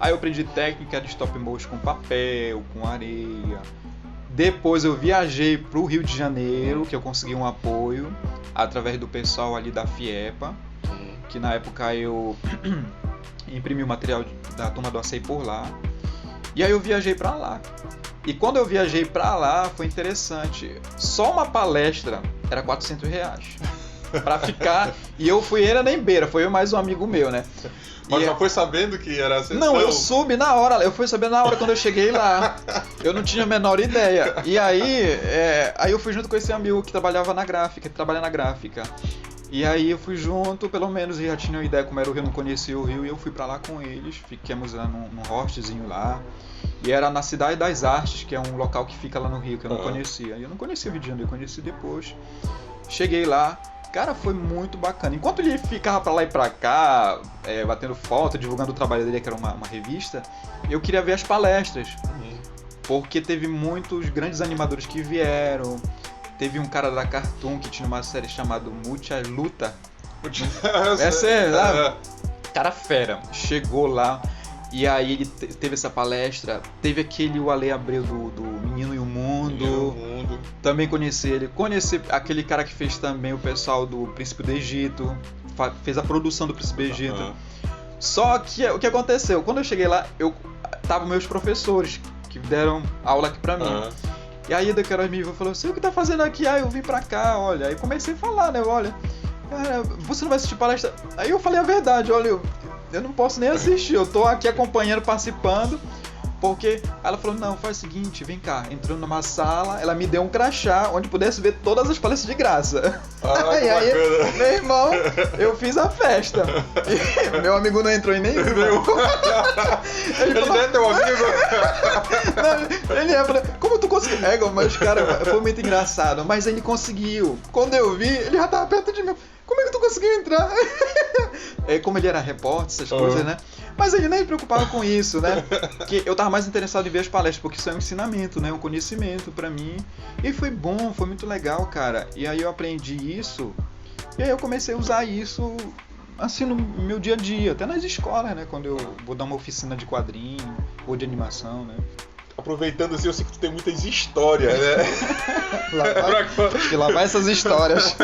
Aí eu aprendi técnica de stop motion com papel, com areia. Depois eu viajei pro Rio de Janeiro, que eu consegui um apoio através do pessoal ali da FIEPA, que na época eu imprimi o material da turma do Acei por lá. E aí eu viajei pra lá. E quando eu viajei pra lá, foi interessante. Só uma palestra era R$400 pra ficar. E eu fui era nem beira, foi eu mais um amigo meu, né? Mas já foi sabendo que era assim? Não, eu soube na hora, eu fui sabendo na hora quando eu cheguei lá. Eu não tinha a menor ideia. E aí, aí eu fui junto com esse amigo que trabalhava na gráfica, que trabalha na gráfica. E aí eu fui junto, pelo menos já tinha uma ideia como era o Rio, não conhecia o Rio, e eu fui pra lá com eles, ficamos lá num hostzinho lá. E era na Cidade das Artes, que é um local que fica lá no Rio, que eu não conhecia. E eu não conhecia o Rio de Janeiro, eu conheci depois. Cheguei lá, cara, foi muito bacana. Enquanto ele ficava pra lá e pra cá, batendo foto, divulgando o trabalho dele, que era uma revista, eu queria ver as palestras. Porque teve muitos grandes animadores que vieram. Teve um cara da Cartoon que tinha uma série chamada Mucha Luta. Essa cara fera. Chegou lá e aí ele teve essa palestra. Teve o Ale Abreu do Menino e o Mundo. Também conheci ele. Conheci aquele cara que fez também o pessoal do Príncipe do Egito. Fez a produção do Príncipe do Egito. Só que o que aconteceu? Quando eu cheguei lá, tava meus professores que deram aula aqui pra mim. E aí a Queiroz me viu e falou assim, o que tá fazendo aqui? Eu vim pra cá, olha. Aí comecei a falar, né, olha, cara, você não vai assistir palestra? Aí eu falei a verdade, olha, eu não posso nem assistir, eu tô aqui acompanhando, participando, porque ela falou, não, faz o seguinte, vem cá, entrou numa sala, ela me deu um crachá onde pudesse ver todas as palestras de graça. E aí, meu irmão, eu fiz a festa. E meu amigo não entrou em nenhum. Ele falou, é teu amigo? Não, ele falou, como tu conseguiu? Mas cara, foi muito engraçado, mas ele conseguiu. Quando eu vi, ele já tava perto de mim. Como é que tu conseguiu entrar? Como ele era repórter, essas coisas, né? Mas ele nem se preocupava com isso, né? Que eu tava mais interessado em ver as palestras, porque isso é um ensinamento, né? Um conhecimento pra mim. E foi bom, foi muito legal, cara. E aí eu aprendi isso, e aí eu comecei a usar isso, assim, no meu dia a dia, até nas escolas, né? Quando eu vou dar uma oficina de quadrinho ou de animação, né? Aproveitando assim, eu sei que tu tem muitas histórias, né? Lá vai essas histórias.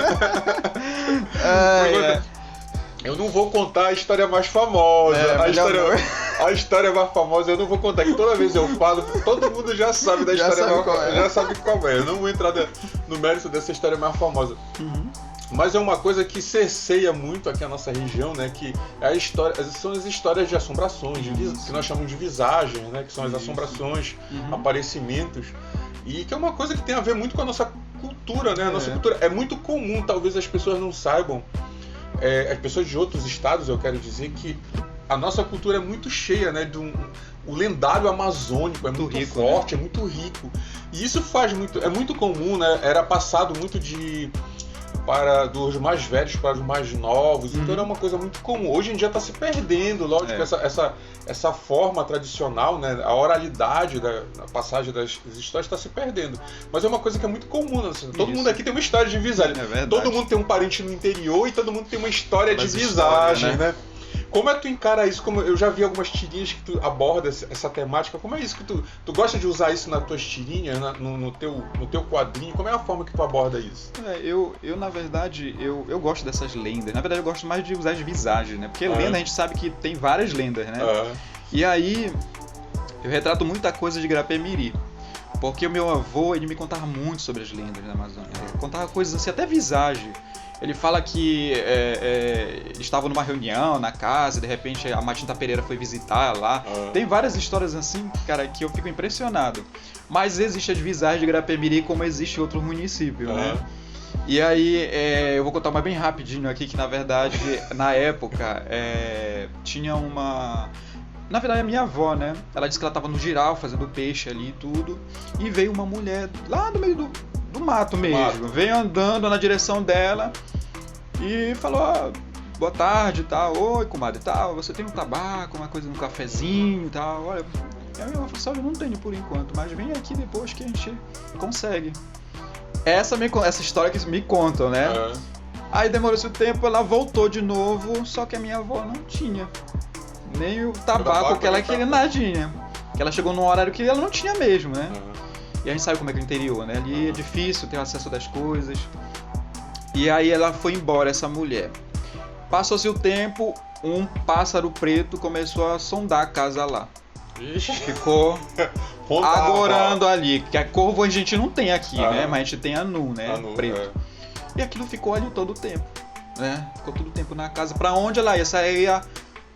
Eu não vou contar a história mais famosa. A história mais famosa eu não vou contar, que toda vez eu falo, todo mundo já sabe da história mais famosa. Já sabe qual é. Eu não vou entrar no mérito dessa história mais famosa. Mas é uma coisa que cerceia muito aqui a nossa região, né? Que é a história, são as histórias de assombrações, que nós chamamos de visagens, né? Que são as assombrações, aparecimentos. E que é uma coisa que tem a ver muito com a nossa cultura, né? A nossa cultura é muito comum, talvez as pessoas não saibam. As pessoas de outros estados, eu quero dizer que a nossa cultura é muito cheia, né, o lendário amazônico é muito rico, forte, é muito rico. E isso é muito comum, né? Era passado muito dos mais velhos para os mais novos, então era uma coisa muito comum. Hoje em dia está se perdendo, lógico, essa forma tradicional, né? A oralidade da passagem das histórias está se perdendo. Mas é uma coisa que é muito comum, né? Todo mundo aqui tem uma história de visagem. Todo mundo tem um parente no interior e todo mundo tem uma história de visagem, né? Como é que tu encara isso? Como eu já vi algumas tirinhas que tu aborda essa temática. Como é isso que tu gosta de usar isso nas tuas tirinhas, no teu quadrinho? Como é a forma que tu aborda isso? Eu na verdade, eu gosto dessas lendas. Na verdade, eu gosto mais de usar as visagens, né? Porque lenda a gente sabe que tem várias lendas, né? E aí, eu retrato muita coisa de Grapemiri. Porque o meu avô, ele me contava muito sobre as lendas da Amazônia. Ele contava coisas assim, até visagem. Ele fala que eles estavam numa reunião na casa, de repente a Matinta Pereira foi visitar lá. Tem várias histórias assim, cara, que eu fico impressionado. Mas existe as visagens de Grapemiri como existe em outros municípios, né? E aí, eu vou contar uma bem rapidinho aqui, que na verdade, na época, tinha uma... Na verdade, a minha avó, né? Ela disse que ela estava no giral, fazendo peixe ali e tudo. E veio uma mulher lá no meio do mato mesmo. Veio andando na direção dela e falou, boa tarde e tal. Oi, comadre e tal. Você tem um tabaco, uma coisa, um cafezinho e tal. Olha, e a minha avó falou, eu não tenho por enquanto, mas vem aqui depois que a gente consegue. Essa história que me contam, né? Aí demorou-se o tempo, ela voltou de novo, só que a minha avó não tinha nem o tabaco que ela queria, nadinha. Que ela chegou num horário que ela não tinha mesmo, né? E a gente sabe como é que é o interior, né? Ali é difícil ter acesso das coisas. E aí ela foi embora, essa mulher. Passou-se o tempo, um pássaro preto começou a sondar a casa lá. Ficou agorando ali. Que a corvo a gente não tem aqui, né? Mas a gente tem anu, né? Preto. E aquilo ficou ali todo o tempo, né? Ficou todo o tempo na casa. Pra onde ela ia? Saía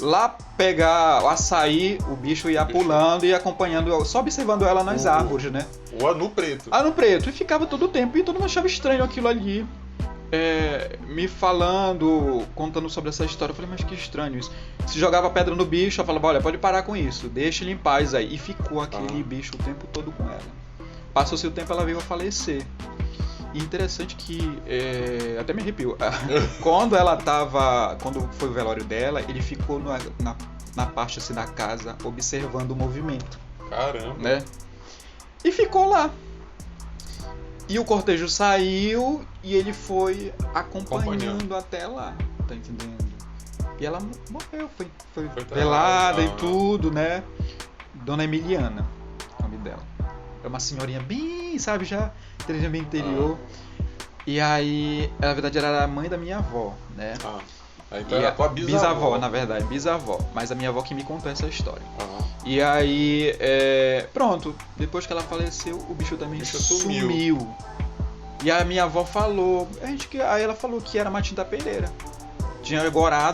lá pegar o açaí, o bicho ia pulando e acompanhando, só observando ela nas árvores, né? O anu preto. Anu preto. E ficava todo o tempo. E todo mundo achava estranho aquilo ali. Me falando, contando sobre essa história. Eu falei, mas que estranho isso. Se jogava pedra no bicho, eu falava, olha, pode parar com isso. Deixa ele em paz aí. E ficou aquele bicho o tempo todo com ela. Passou-se o tempo, ela veio a falecer. E interessante que, até me arrepiou, quando foi o velório dela, ele ficou na parte assim da casa, observando o movimento. Caramba! Né? E ficou lá. E o cortejo saiu e ele foi acompanhando até lá, tá entendendo? E ela morreu, foi velada e tudo, né? Dona Emiliana, o nome dela. É uma senhorinha bem, sabe, já bem interior. E aí, na verdade, ela era a mãe da minha avó, né? Então era a tua bisavó, na verdade, bisavó. Mas a minha avó que me contou essa história. E aí, pronto, depois que ela faleceu, o bicho também sumiu. E a minha avó falou, aí ela falou que era Matinta Pereira. Tinha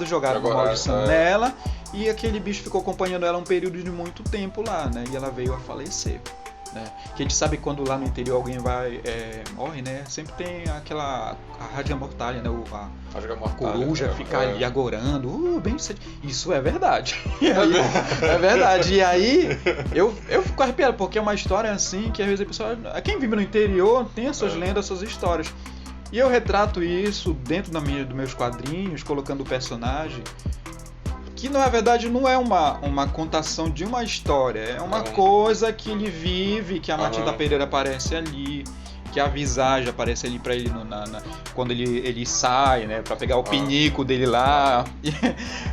jogado uma maldição nela, e aquele bicho ficou acompanhando ela um período de muito tempo lá, né? E ela veio a falecer. Né? Que a gente sabe que quando lá no interior alguém morre, né? Sempre tem a Rádio Mortalha, né? A coruja fica ali agorando, isso é verdade. É verdade. E aí eu fico arrepiado, porque é uma história assim que às vezes a pessoa, quem vive no interior tem as suas lendas, as suas histórias. E eu retrato isso dentro dos meus quadrinhos, colocando o personagem, que na verdade não é uma contação de uma história, é uma coisa que ele vive, que a Matinta Pereira aparece ali, que a visagem aparece ali pra ele quando ele sai, né, pra pegar o pinico dele lá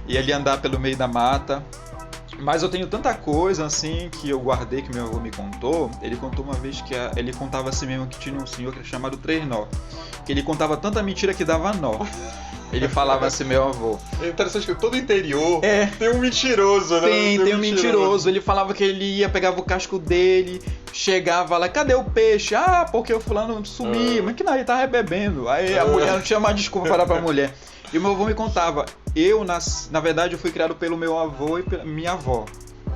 e ele andar pelo meio da mata. Mas eu tenho tanta coisa assim que eu guardei, que meu avô me contou. Ele contou uma vez que ele contava assim mesmo, que tinha um senhor que era chamado Três Nó, que ele contava tanta mentira que dava nó. Ele falava assim, meu avô. É interessante que todo interior tem um mentiroso, né? Tem um mentiroso. Ele falava que ele ia, pegava o casco dele, chegava lá, cadê o peixe? Porque o fulano sumiu. Mas que não, ele tava bebendo. Aí a mulher não tinha mais desculpa para dar pra mulher. E o meu avô me contava, na verdade eu fui criado pelo meu avô e pela minha avó.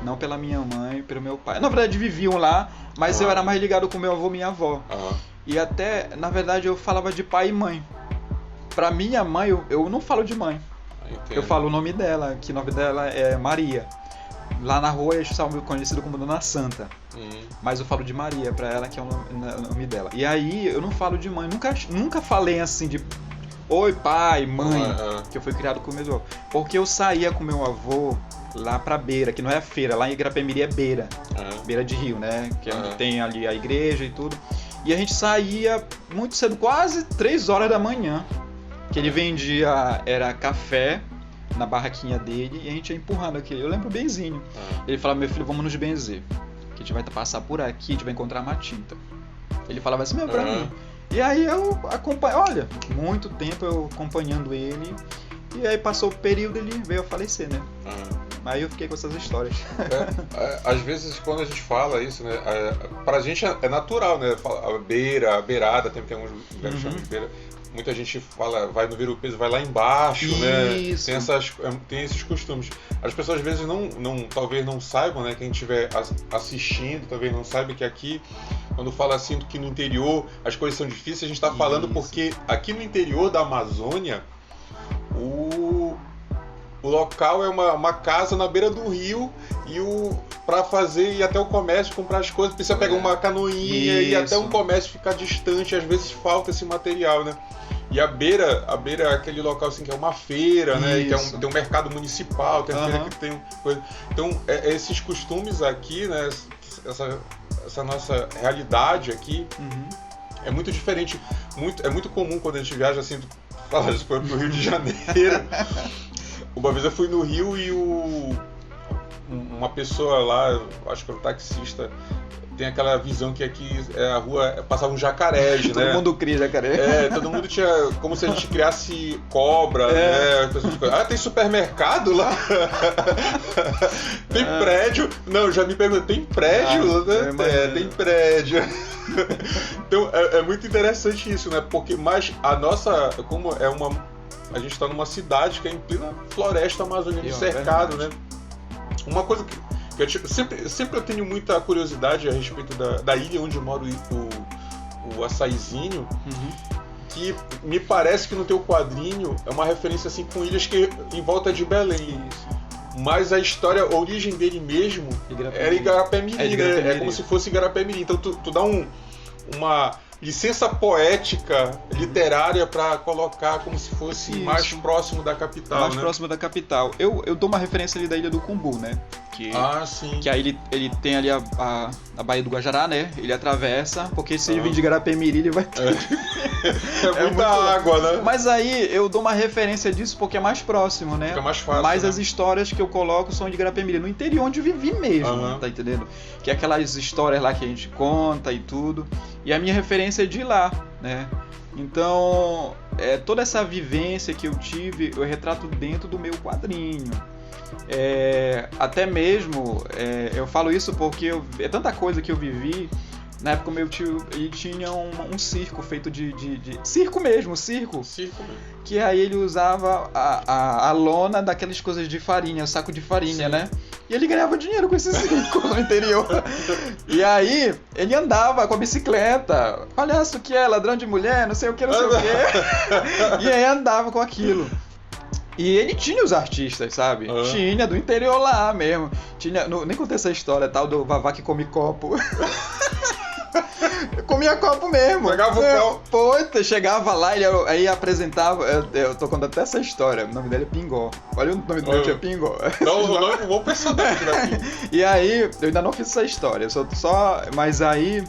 Não pela minha mãe e pelo meu pai. Na verdade viviam lá, mas eu era mais ligado com meu avô e minha avó. E até, na verdade, eu falava de pai e mãe. Pra minha mãe, eu não falo de mãe. Eu falo o nome dela, que o nome dela é Maria. lá na rua a gente estava conhecido como Dona Santa. Mas eu falo de Maria pra ela, que é o nome dela. E aí eu não falo de mãe, nunca falei assim de oi pai, mãe, que eu fui criado com o meu avô. Porque eu saía com meu avô lá pra Beira, que não é a feira, lá em Igarapé-Miri é Beira, Beira de Rio, né? Que é onde tem ali a igreja e tudo. E a gente saía muito cedo, quase 3 horas da manhã, que ele vendia, era café na barraquinha dele, e a gente ia empurrando aquele, eu lembro benzinho. Ele falava, meu filho, vamos nos benzer, que a gente vai passar por aqui, a gente vai encontrar uma tinta. Ele falava assim mesmo pra mim. E aí eu acompanho, olha, muito tempo eu acompanhando ele, e aí passou o período, ele veio a falecer, né? Aí eu fiquei com essas histórias. Às vezes quando a gente fala isso, né, pra gente é natural, né? A beirada, tem alguns lugares que chamam de beira. Muita gente fala, vai no Vira-o-Peso, vai lá embaixo, isso. Né? Tem esses costumes. As pessoas às vezes talvez não saibam, né? Quem estiver assistindo, talvez não saiba que aqui, quando fala assim que no interior as coisas são difíceis, a gente está falando porque aqui no interior da Amazônia, o local é uma casa na beira do rio e para fazer ir até o comércio, comprar as coisas, precisa pegar uma canoinha e até um comércio ficar distante, às vezes falta esse material, né? E a beira é aquele local assim que é uma feira, né? E tem um mercado municipal, tem a feira que tem coisa. Então, esses costumes aqui, né? Essa nossa realidade aqui é muito diferente. É muito comum quando a gente viaja assim, falar isso pro Rio de Janeiro. Uma vez eu fui no Rio e uma pessoa lá, acho que era um taxista, tem aquela visão que aqui a rua passava jacarés, né? Todo mundo cria jacaré. Todo mundo tinha, como se a gente criasse cobra, né? Tem supermercado lá? Tem prédio? Não, já me perguntou, tem prédio? Tem prédio. Então é muito interessante isso, né? Porque, mas a nossa, como a gente está numa cidade que é em plena floresta amazônica, cercado, né? Uma coisa que eu sempre eu tenho muita curiosidade a respeito da ilha onde mora o Açaizinho, que me parece que no teu quadrinho é uma referência assim com ilhas que em volta de Belém. Mas a história, a origem dele mesmo era Igarapé-Miri, né? É como se fosse Igarapé-Miri. Então tu dá uma licença poética, literária, para colocar como se fosse mais próximo da capital, mais próximo da capital. Eu dou uma referência ali da Ilha do Cumbu, né? Sim. Que aí ele tem ali a Baía do Guajará, né? Ele atravessa, porque se ele vir de Igarapé-Miri, ele vai ter... É muita água, né? Mas aí eu dou uma referência disso porque é mais próximo, né? Fica mais fácil, Mas né? as histórias que eu coloco são de Igarapé-Miri, no interior onde eu vivi mesmo, tá entendendo? Que é aquelas histórias lá que a gente conta e tudo. E a minha referência é de lá, né? Então, toda essa vivência que eu tive, eu retrato dentro do meu quadrinho. Até mesmo, eu falo isso porque é tanta coisa que eu vivi. Na época, meu tio, ele tinha um circo feito de circo mesmo, circo. Que aí ele usava a lona daquelas coisas de farinha, saco de farinha, né? E ele ganhava dinheiro com esse circo no interior. E aí, ele andava com a bicicleta. Olha isso que é, ladrão de mulher, não sei o que, não sei o que. E aí andava com aquilo. E ele tinha os artistas, sabe? Tinha, do interior lá mesmo. Tinha, nem contei essa história, tal, do Vavá que come copo. Eu comia copo mesmo. Pegava o copo. Pô, chegava lá e aí apresentava. Eu tô contando até essa história. O nome dele é Pingó. Olha o nome do meu tio, é Pingó. Não vou pensar daqui. E aí, eu ainda não fiz essa história. Mas aí.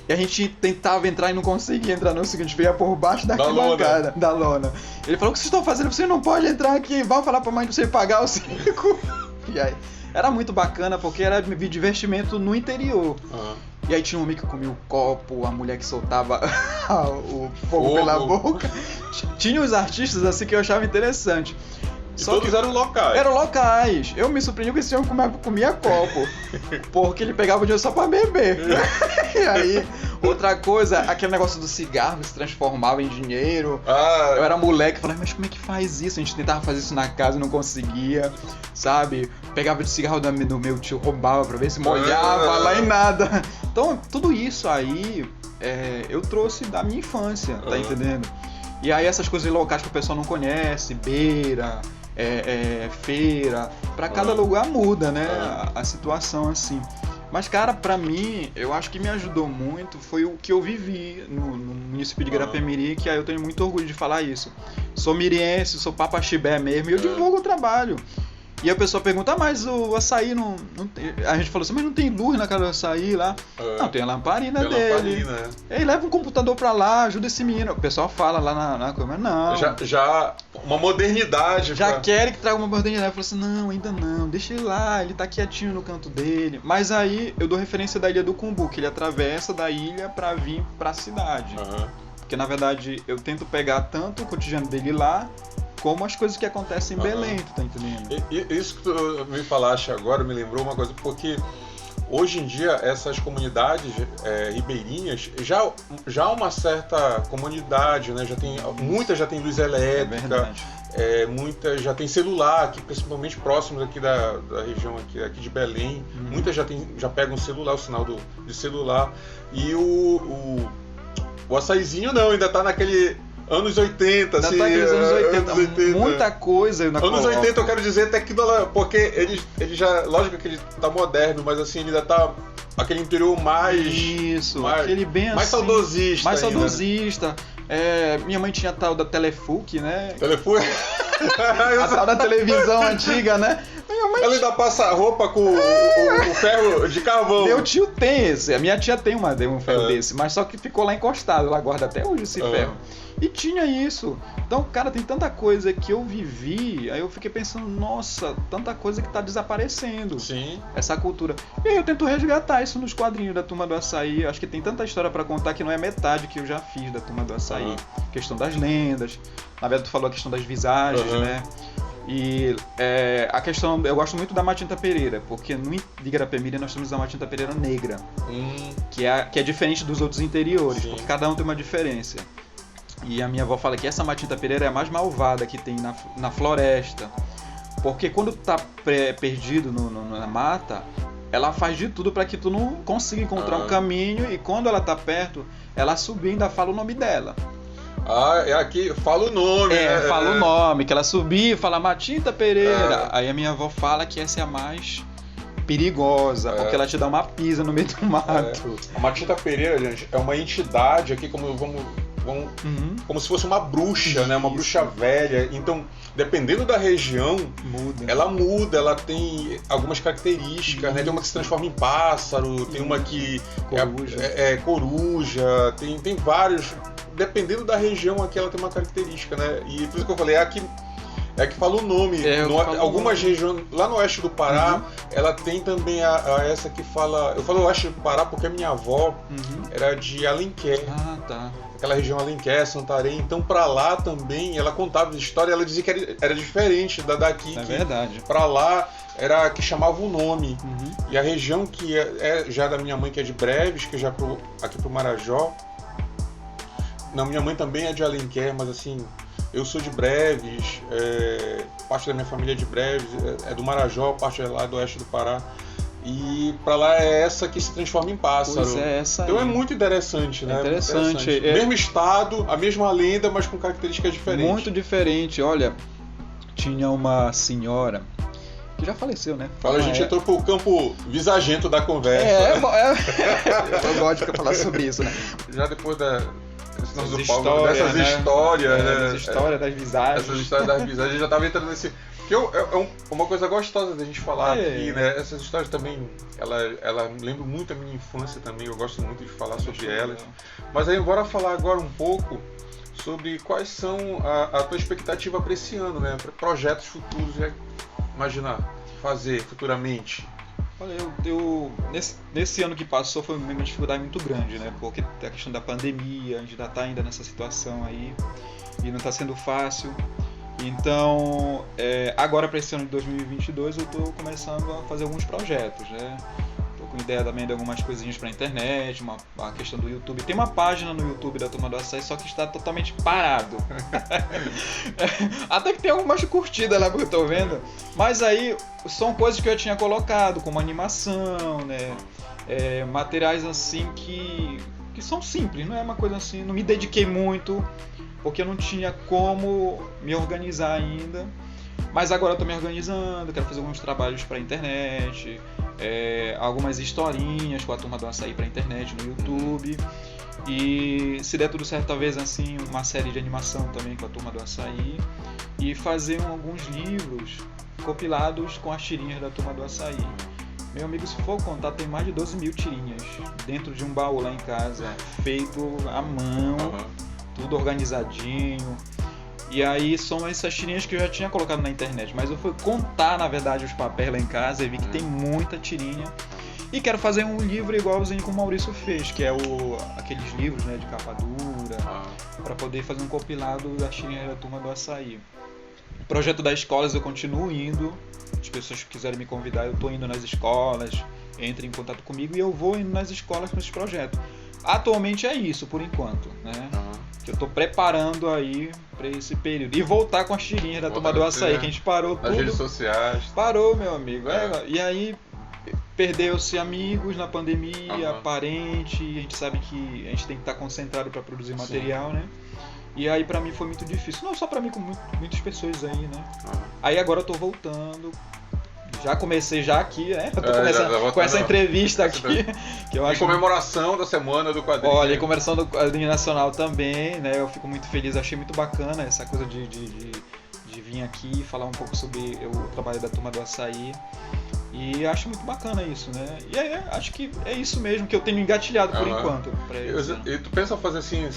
E a gente tentava entrar e não conseguia entrar no seguinte, veio por baixo da arquibancada, da lona. Ele falou: o que vocês estão fazendo? Você não pode entrar aqui, vão falar pra mãe de você pagar o circo. E aí, era muito bacana porque era divertimento no interior. E aí tinha um homem que comia o copo, a mulher que soltava o fogo pela boca. Tinha os artistas assim que eu achava interessante. Só todos eram locais. Eram locais. Eu me surpreendi com esse homem comia copo. Porque ele pegava o dinheiro só pra beber. E aí, outra coisa, aquele negócio do cigarro se transformava em dinheiro. Eu era moleque, falava, mas como é que faz isso? A gente tentava fazer isso na casa e não conseguia, sabe? Pegava de cigarro do meu tio, roubava pra ver se molhava lá e nada. Então, tudo isso aí, eu trouxe da minha infância, tá entendendo? E aí essas coisas locais que o pessoal não conhece, Beira... feira. Pra cada lugar muda, né? A situação assim. Mas, cara, pra mim, eu acho que me ajudou muito foi o que eu vivi no município de Guarapé-Miri, que aí eu tenho muito orgulho de falar isso. Sou miriense, sou papaxibé mesmo, e eu divulgo o trabalho. E a pessoa pergunta, mas o açaí não tem... A gente falou assim, mas não tem luz na casa do açaí lá? Não, tem a lamparina dele. Ele leva um computador pra lá, ajuda esse menino. O pessoal fala lá na câmera, não. Já uma modernidade. Já querem que traga uma modernidade. Eu falo assim, não, ainda não, deixa ele lá, ele tá quietinho no canto dele. Mas aí eu dou referência da Ilha do Cumbu, que ele atravessa da ilha pra vir pra cidade. Porque na verdade eu tento pegar tanto o cotidiano dele lá, como as coisas que acontecem em Belém, tu tá entendendo? Isso que tu me falaste agora me lembrou uma coisa, porque hoje em dia essas comunidades ribeirinhas já há uma certa comunidade, né? Muitas já tem luz elétrica, muitas já tem celular, aqui, principalmente próximos aqui da região aqui de Belém. Muitas já pegam celular, o sinal de celular. E o açaizinho não, ainda tá naquele anos 80, ainda assim. Tá aqueles anos 80. Muita coisa ainda Anos 80 eu quero dizer tecnologia, porque ele já, lógico que ele tá moderno, mas assim, ele ainda tá aquele interior aquele bem mais assim, saudosista. Mais saudosista. Minha mãe tinha a tal da Telefuc, né? Telefuc? A tal da televisão antiga, né? Ela ainda passa roupa com o ferro de carvão. Meu tio tem esse, a minha tia tem um ferro desse, mas só que ficou lá encostado, ela guarda até hoje esse ferro. E tinha isso. Então, cara, tem tanta coisa que eu vivi, aí eu fiquei pensando, nossa, tanta coisa que tá desaparecendo. Sim. Essa cultura. E aí eu tento resgatar isso nos quadrinhos da Turma do Açaí. Acho que tem tanta história pra contar que não é metade que eu já fiz da Turma do Açaí. Questão das lendas. Na verdade, tu falou a questão das visagens, né? E a questão, eu gosto muito da Matinta Pereira, porque no Guarapé-Miri nós temos a Matinta Pereira negra, que é diferente dos outros interiores, porque cada um tem uma diferença. E a minha avó fala que essa Matinta Pereira é a mais malvada que tem na floresta, porque quando tu tá perdido na mata, ela faz de tudo para que tu não consiga encontrar um caminho, e quando ela tá perto, ela subir e ainda fala o nome dela. Aqui, fala o nome, né? Fala o nome, que ela subir e fala Matinta Pereira. Aí a minha avó fala que essa é a mais perigosa, porque ela te dá uma pisa no meio do mato. A Matinta Pereira, gente, é uma entidade aqui, como se fosse uma bruxa, né? Uma bruxa velha. Então, dependendo da região, ela tem algumas características, né? Tem uma que se transforma em pássaro, tem uma que é coruja, tem vários. Dependendo da região aqui, ela tem uma característica, né? E por isso que eu falei, que fala o nome. Algumas regiões, lá no oeste do Pará, ela tem também essa que fala... Eu falo oeste do Pará porque a minha avó era de Alenquer. Aquela região Alenquer, Santarém. Então, pra lá também, ela contava história, ela dizia que era diferente daqui. É verdade. Pra lá, era que chamava o nome. E a região que já da minha mãe, que é de Breves, que já aqui pro Marajó. Não, minha mãe também é de Alenquer, mas assim, eu sou de Breves, parte da minha família é de Breves, é do Marajó, parte é lá do oeste do Pará. E pra lá é essa que se transforma em pássaro. Pois é, essa aí. Então é muito interessante, né? Interessante. Mesmo estado, a mesma lenda, mas com características diferentes. Muito diferente. Olha, tinha uma senhora que já faleceu, né? A gente entrou pro campo visagento da conversa. Eu gosto de falar sobre isso, né? Já depois dessas histórias, das visagens. Essas histórias das visagens, a gente já estava entrando nesse... Que é uma coisa gostosa da gente falar aqui, né? Essas histórias também, ela lembra muito a minha infância também, eu gosto muito de falar sobre elas. Mas aí, bora falar agora um pouco sobre quais são a tua expectativa para esse ano, né? Para projetos futuros, imaginar fazer futuramente. Olha, nesse ano que passou foi uma dificuldade muito grande, né? Porque a questão da pandemia, a gente ainda nessa situação aí e não está sendo fácil. Então, agora para esse ano de 2022 eu estou começando a fazer alguns projetos, né? Estou com ideia também de algumas coisinhas para a internet, a questão do YouTube. Tem uma página no YouTube da Turma do Açaí, só que está totalmente parado. Até que tem algumas curtidas lá que eu estou vendo, mas aí são coisas que eu tinha colocado, como animação, né? Materiais assim que são simples, não é uma coisa assim, não me dediquei muito, porque eu não tinha como me organizar ainda, Mas agora eu tô me organizando, quero fazer alguns trabalhos pra internet, algumas historinhas com a Turma do Açaí pra internet no YouTube. E se der tudo certo, talvez assim, uma série de animação também com a Turma do Açaí. E fazer alguns livros compilados com as tirinhas da Turma do Açaí. Meu amigo, se for contar, tem mais de 12 mil tirinhas dentro de um baú lá em casa, feito à mão, tudo organizadinho. E aí são essas tirinhas que eu já tinha colocado na internet, mas eu fui contar, na verdade, os papéis lá em casa e vi que tem muita tirinha. E quero fazer um livro igualzinho que o Maurício fez, que é aqueles livros, né, de capa dura, para poder fazer um compilado das tirinhas da Turma do Açaí. O projeto das escolas eu continuo indo, as pessoas que quiserem me convidar, eu estou indo nas escolas, entrem em contato comigo e eu vou indo nas escolas com esse projeto. Atualmente é isso, por enquanto, né? Que eu estou preparando aí para esse período. E voltar com as tirinhas da Turma do Açaí, que a gente parou tudo. Nas redes sociais. Parou, meu amigo. E aí perdeu-se amigos na pandemia, parente, a gente sabe que a gente tem que estar concentrado para produzir material, né? E aí pra mim foi muito difícil, não só pra mim, como muitas pessoas aí, né? Aí agora eu tô voltando, já comecei aqui, né? Eu tô começando com essa entrevista aqui, que eu acho... Em comemoração da Semana do Quadrinho. Olha, em comemoração do Quadrinho Nacional também, né? Eu fico muito feliz, achei muito bacana essa coisa de vir aqui e falar um pouco sobre o trabalho da Turma do Açaí. E acho muito bacana isso, né? E aí, acho que é isso mesmo que eu tenho engatilhado por enquanto. E tu pensa fazer assim,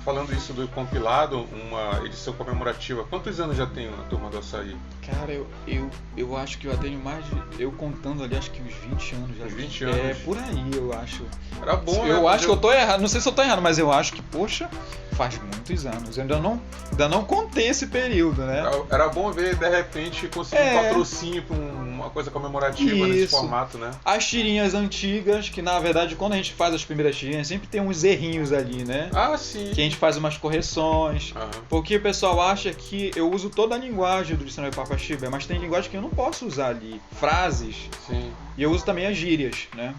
falando isso do compilado, uma edição comemorativa, quantos anos já tem a Turma do Açaí? Cara, eu acho que eu tenho mais de... Eu contando ali, acho que uns 20 anos já. Uns 20 anos? É, por aí, eu acho. Era bom, né? Eu acho que eu tô errado, não sei se eu tô errado, mas eu acho que, poxa, faz muitos anos. Eu ainda não contei esse período, né? Era bom ver, de repente, conseguir um patrocínio pra uma coisa comemorativa nesse formato, né? As tirinhas antigas, que na verdade, quando a gente faz as primeiras tirinhas, sempre tem uns errinhos ali, né? Ah, sim. Que a gente faz umas correções. Porque o pessoal acha que eu uso toda a linguagem do dicionário Papaxiba, mas tem linguagem que eu não posso usar ali. Frases. Sim. E eu uso também as gírias, né?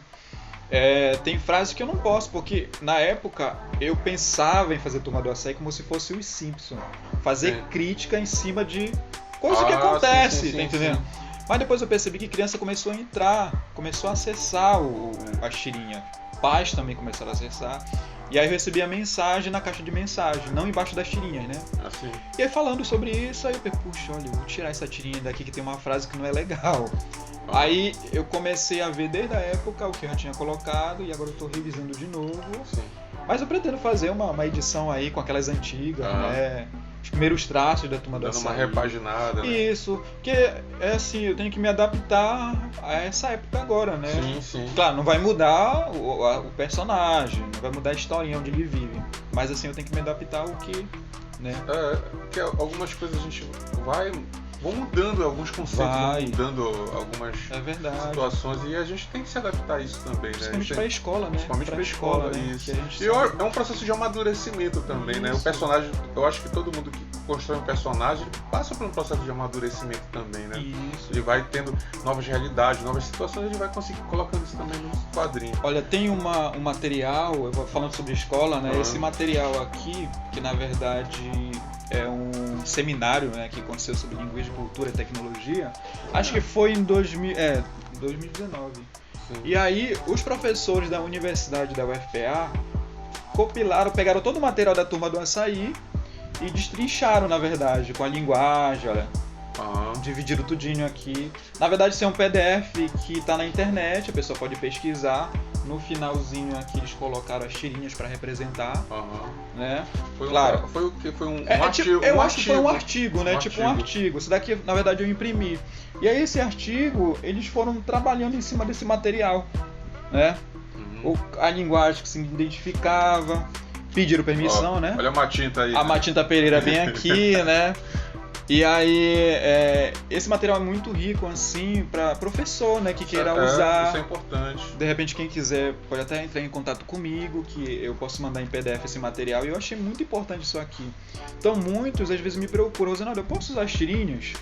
Tem frases que eu não posso, porque na época eu pensava em fazer Turma do Açaí como se fosse os Simpsons. Fazer crítica em cima de coisa que acontece, tá entendendo? Sim. Mas depois eu percebi que criança começou a entrar, começou a acessar a tirinha. Pais também começaram a acessar. E aí eu recebi a mensagem na caixa de mensagem, não embaixo das tirinhas, né? Assim. E aí falando sobre isso, aí eu pensei, puxa, olha, eu vou tirar essa tirinha daqui que tem uma frase que não é legal. Aí eu comecei a ver desde a época o que eu já tinha colocado e agora eu tô revisando de novo. Sim. Mas eu pretendo fazer uma edição aí com aquelas antigas, né? Os primeiros traços da Turma do Açaí. Dando uma repaginada, né? Isso, porque é assim, eu tenho que me adaptar a essa época agora, né? Sim, sim. Claro, não vai mudar o personagem, não vai mudar a historinha onde ele vive. Mas assim, eu tenho que me adaptar ao que, né? Porque algumas coisas a gente vão mudando, alguns conceitos vão mudando algumas situações e a gente tem que se adaptar a isso também, né? Principalmente para a escola, né? Principalmente para a escola, né? isso. E é um processo de amadurecimento também, né? O personagem, eu acho que todo mundo que constrói um personagem passa por um processo de amadurecimento também, né? Isso. Ele vai tendo novas realidades, novas situações, ele vai conseguir colocando isso também no quadrinho. Olha, tem um material, eu vou falando sobre escola, né? Esse material aqui, que na verdade é um seminário, né, que aconteceu sobre linguística, cultura e tecnologia. Acho que foi em 2019. Sim. E aí, os professores da universidade da UFPA pegaram todo o material da Turma do Açaí e destrincharam, na verdade, com a linguagem, olha. Dividiram tudinho aqui. Na verdade, isso é um PDF que está na internet, a pessoa pode pesquisar. No finalzinho aqui eles colocaram as tirinhas para representar, né? Foi o que? Foi um artigo? Eu acho que foi um artigo, né? Tipo um artigo. Isso daqui, na verdade, eu imprimi. E aí esse artigo, eles foram trabalhando em cima desse material, né? A linguagem que se identificava, pediram permissão, né? Olha a Matinta aí. A Matinta Pereira vem aqui, né? E aí, esse material é muito rico, assim, para professor, né, que queira usar. Isso é importante. De repente, quem quiser pode até entrar em contato comigo, que eu posso mandar em PDF esse material. E eu achei muito importante isso aqui. Então, muitos, às vezes, me procuram, dizendo, olha, eu posso usar as tirinhas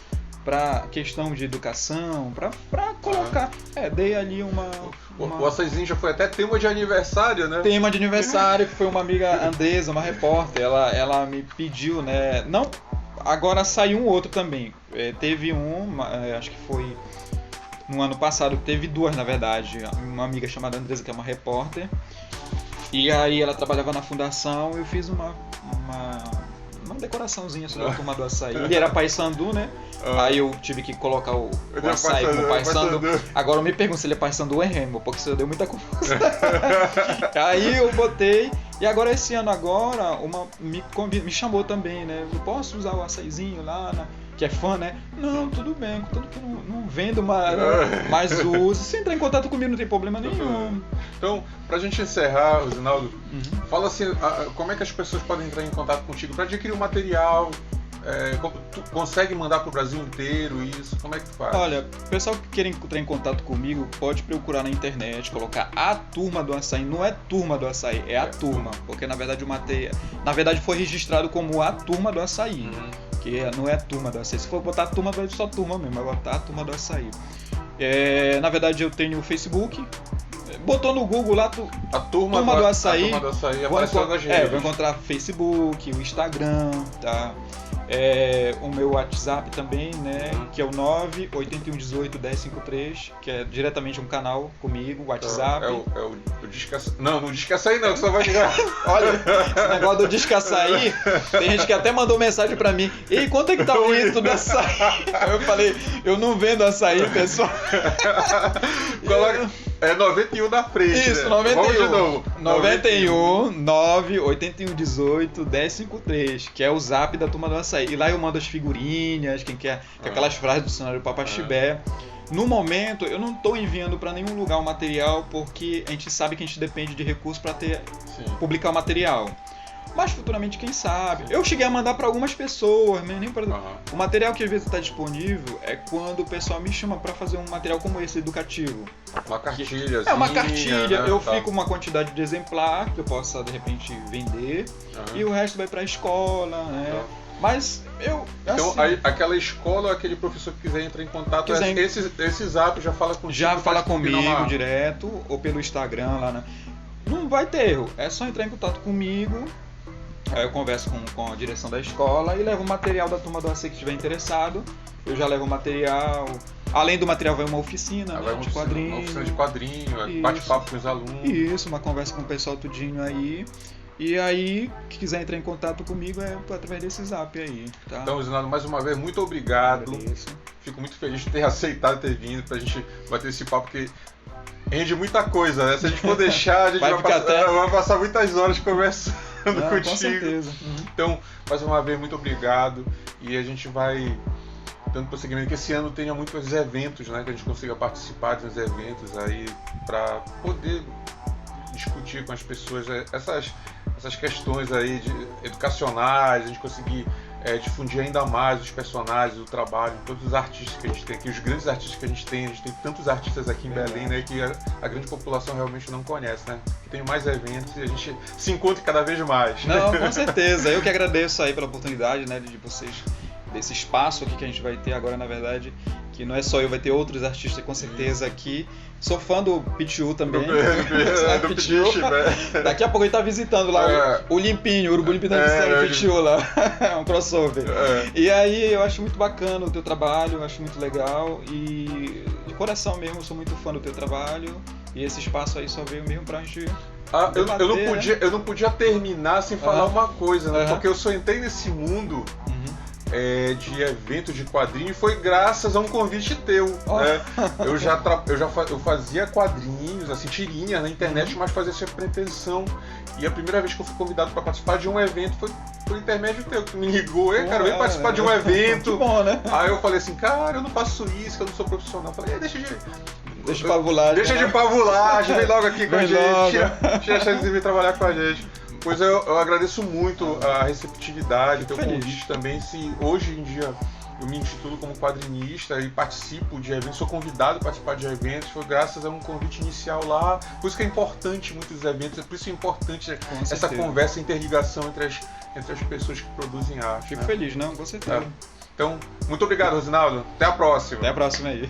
para questão de educação, para colocar. Dei ali uma... O Açaizinho já foi até tema de aniversário, né? Tema de aniversário, que foi uma amiga Andresa, uma repórter, ela me pediu, né, não... Agora saiu um outro também. teve acho que foi no ano passado, teve duas na verdade. Uma amiga chamada Andresa, que é uma repórter, e aí ela trabalhava na fundação, eu fiz uma decoraçãozinha sobre a turma do açaí. Ele era Paysandu, né? Aí eu tive que colocar o açaí como Paysandu. Agora eu me pergunto se ele é Paysandu ou é Remo, porque isso deu muita confusão. Aí eu botei, e agora esse ano me chamou também, né? Eu posso usar o açaizinho lá, que é fã, né? Não, tudo bem, contanto que não vendo mais uso. Se entrar em contato comigo não tem problema nenhum. Então, pra gente encerrar, Rosinaldo, fala assim, como é que as pessoas podem entrar em contato contigo para adquirir o material? Tu consegue mandar pro Brasil inteiro isso? Como é que tu faz? Olha, o pessoal que quer entrar em contato comigo pode procurar na internet, colocar a Turma do Açaí. Não é Turma do Açaí, é a Turma, porque na verdade foi registrado como a Turma do Açaí. Que não é a Turma do Açaí. Se for botar a Turma, vai ser só Turma mesmo, vai botar a Turma do Açaí. Na verdade eu tenho o Facebook. Botou no Google lá a turma do Açaí, vai encontrar Facebook, o Instagram, tá? O meu WhatsApp também, né? Que é o 981181053, que é diretamente um canal comigo, o WhatsApp. O Disque-Açaí. Não Disque-Açaí não, que só vai ligar. Olha, esse negócio do Disque-Açaí, tem gente que até mandou mensagem pra mim. Ei, quanto é que tá o litro do açaí? Aí eu falei, eu não vendo açaí, pessoal. Coloca... 91 na frente. Isso, né? 91. Vamos de novo. 91 98118 1053, que é o zap da Turma do Açaí. E lá eu mando as figurinhas, quem quer, aquelas frases do cenário Papa Chibé. No momento, eu não estou enviando para nenhum lugar o material, porque a gente sabe que a gente depende de recursos para publicar o material. Mas futuramente, quem sabe? Eu cheguei a mandar para algumas pessoas, nem para o material que às vezes está disponível é quando o pessoal me chama para fazer um material como esse, educativo. Uma cartilha. Uma cartilha. Né? Eu fico uma quantidade de exemplar que eu possa de repente vender e o resto vai para a escola, né? Mas então, aquela escola, aquele professor que quiser entrar em contato, esse zap já fala contigo. Já fala comigo direto ou pelo Instagram lá. Não vai ter erro. É só entrar em contato comigo. Aí eu converso com a direção da escola e levo o material da Turma do Açaí que estiver interessado. Eu já levo o material. Além do material, vai uma oficina, de quadrinho. Uma oficina de quadrinho, bate-papo com os alunos. Isso, uma conversa com o pessoal tudinho aí. E aí, quem quiser entrar em contato comigo é através desse zap aí, tá? Então, Rosinaldo, mais uma vez, muito obrigado. Fico muito feliz de ter aceitado ter vindo pra gente bater esse papo, porque rende muita coisa, né? Se a gente for deixar, a gente vai passar muitas horas conversando contigo. Com certeza. Então, mais uma vez, muito obrigado. E a gente vai dando prosseguimento, que esse ano tenha muitos eventos, né? Que a gente consiga participar de uns eventos aí para poder discutir com as pessoas essas questões aí educacionais, a gente conseguir difundir ainda mais os personagens, o trabalho, todos os artistas que a gente tem aqui, os grandes artistas que a gente tem tantos artistas aqui em Belém, né, que a grande população realmente não conhece, né? Tem mais eventos e a gente se encontra cada vez mais. Não, com certeza. Eu que agradeço aí pela oportunidade, né, de vocês, desse espaço aqui que a gente vai ter agora, na verdade, que não é só eu, vai ter outros artistas com certeza aqui. Sou fã do Pitiu também. Do Pitiu. Daqui a pouco ele tá visitando lá o Limpinho, o Urubu Limpinho tá visitando o Pitiu lá. É um crossover. E aí eu acho muito bacana o teu trabalho, eu acho muito legal e de coração mesmo eu sou muito fã do teu trabalho e esse espaço aí só veio mesmo pra gente debater, eu não podia terminar sem falar uma coisa, né? Porque eu só entrei nesse mundo de evento de quadrinho e foi graças a um convite teu. Né? Eu fazia quadrinhos, assim, tirinhas na internet, mas fazia essa pretensão. E a primeira vez que eu fui convidado para participar de um evento foi por intermédio teu, que tu me ligou, cara, vem participar de um evento. Que bom, né? Aí eu falei assim, cara, eu não faço isso, que eu não sou profissional. Eu falei, deixa de pavulagem. Deixa de pavulagem, vem logo aqui com a gente. Tinha chance de vir trabalhar com a gente. Pois eu agradeço muito a receptividade, o teu convite também. Se hoje em dia eu me intitulo como quadrinista e participo de eventos, sou convidado a participar de eventos, foi graças a um convite inicial lá. Por isso que é importante muitos eventos, por isso é importante essa conversa, interligação entre as pessoas que produzem arte. Fico feliz, não? Com certeza. Então, muito obrigado, Rosinaldo. Até a próxima. Até a próxima aí.